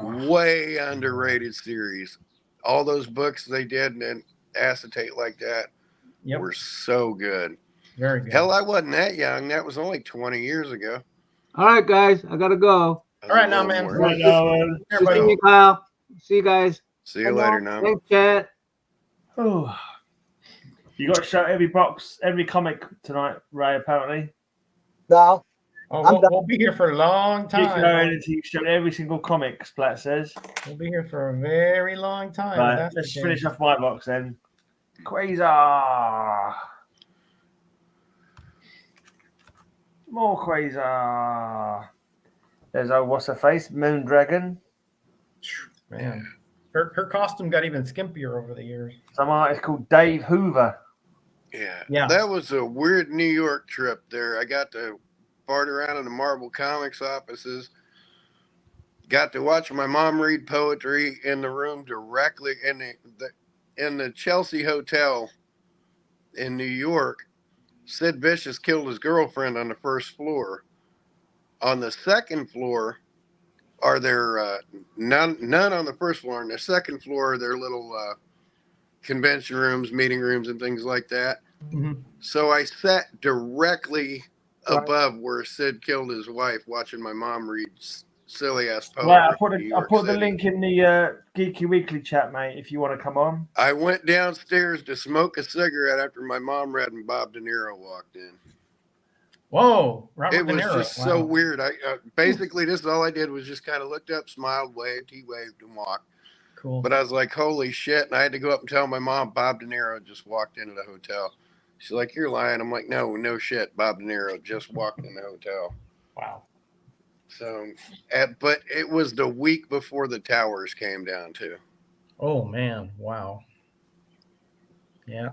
Way underrated series. All those books they did in acetate like that were so good. Very good. Hell, I wasn't that young. That was only 20 years ago. All right, guys. I gotta go. All right, now, man. Right now, man. See you, Kyle. See you guys. See you later now. Thanks, Chad. Oh. You got to show every box, every comic tonight, Ray, apparently. No. Oh, we'll be here for a long time. You've shown every single comic, Splat says. We'll be here for a very long time. Right, let's finish off my box then. Quasar. More Quasar. There's what's her face? Moon Dragon. Man. Her costume got even skimpier over the years. Some artist called Dave Hoover. Yeah. That was a weird New York trip there. I got to fart around in the Marvel Comics offices. Got to watch my mom read poetry in the room directly in the Chelsea Hotel in New York. Sid Vicious killed his girlfriend on the first floor. On the second floor are there none on the first floor. On the second floor are their little convention rooms, meeting rooms, and things like that. Mm-hmm. So I sat directly above where Sid killed his wife, watching my mom read silly ass poetry. Right, I put the link in the Geeky Weekly chat, mate, if you want to come on. I went downstairs to smoke a cigarette after my mom read and Bob De Niro walked in. Whoa, It was just so weird. I basically this is all I did was just kind of looked up, smiled, waved, he waved and walked. Cool. But I was like, holy shit. And I had to go up and tell my mom Bob De Niro just walked into the hotel. She's like, you're lying. I'm like, no shit. Bob De Niro just walked in the hotel. Wow. So, but it was the week before the towers came down too. Oh man. Wow. Yeah.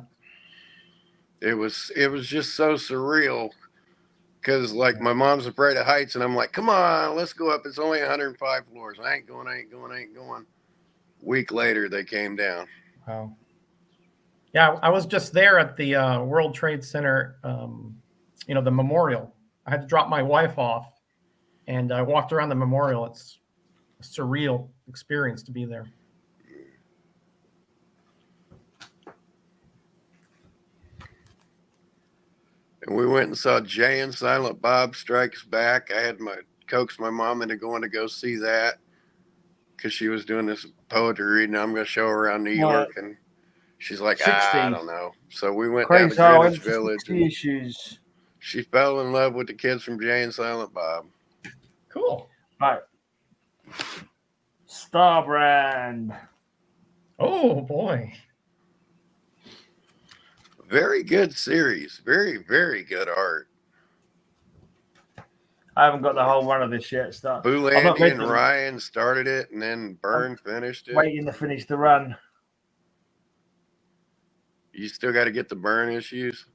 It was just so surreal because like my mom's afraid of heights and I'm like, come on, let's go up. It's only 105 floors. I ain't going. Week later, they came down. Wow. Yeah, I was just there at the World Trade Center, the memorial. I had to drop my wife off, and I walked around the memorial. It's a surreal experience to be there. And we went and saw Jay and Silent Bob Strikes Back. I had coaxed my mom into going to go see that because she was doing this poetry reading. I'm going to show her around New York, and she's like, I don't know. So we went down to Greenwich Village. Issues. She fell in love with the kids from Jay and Silent Bob. Cool. All right. Starbrand. Oh boy. Very good series. Very, very good art. I haven't got the whole run of this yet. Boulanger and Ryan started it, and then Byrne finished it. Waiting to finish the run. You still got to get the Byrne issues?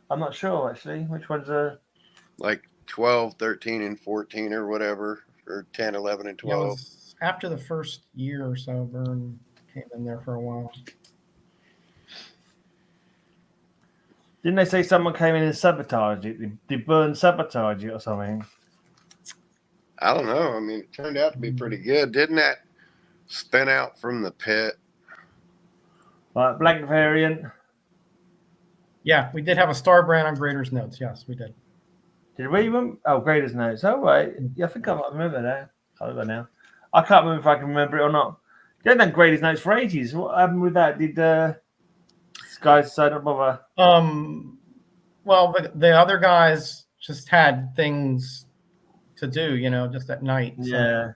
I'm not sure, actually. Which ones are? Like 12, 13, and 14 or whatever, or 10, 11, and 12. Yeah, it was after the first year or so, Byrne came in there for a while. Didn't they say someone came in and sabotaged it? Did Byrne sabotage it or something? I don't know. I mean, it turned out to be pretty good. Didn't that spin out from the pit? Like blank variant. Yeah, we did have a Starbrand on Grader's Notes. Yes, we did. Did we even? Oh, Grader's Notes. Oh, right. Yeah, I think I might remember that. I don't know now. I can't remember if I can remember it or not. You haven't done Grader's Notes for ages. What happened with that? Did guys decide not bother? Well, the other guys just had things to do, just at night. So Yeah.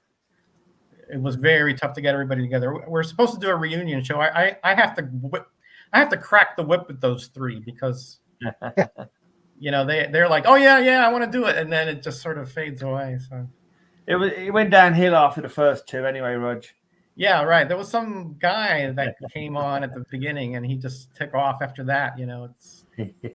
It was very tough to get everybody together. We're supposed to do a reunion show. I have to crack the whip with those three because they're like, oh yeah, I want to do it, and then it just sort of fades away. So it went downhill after the first two, anyway, Rog. Yeah, right. There was some guy that came on at the beginning, and he just took off after that. It's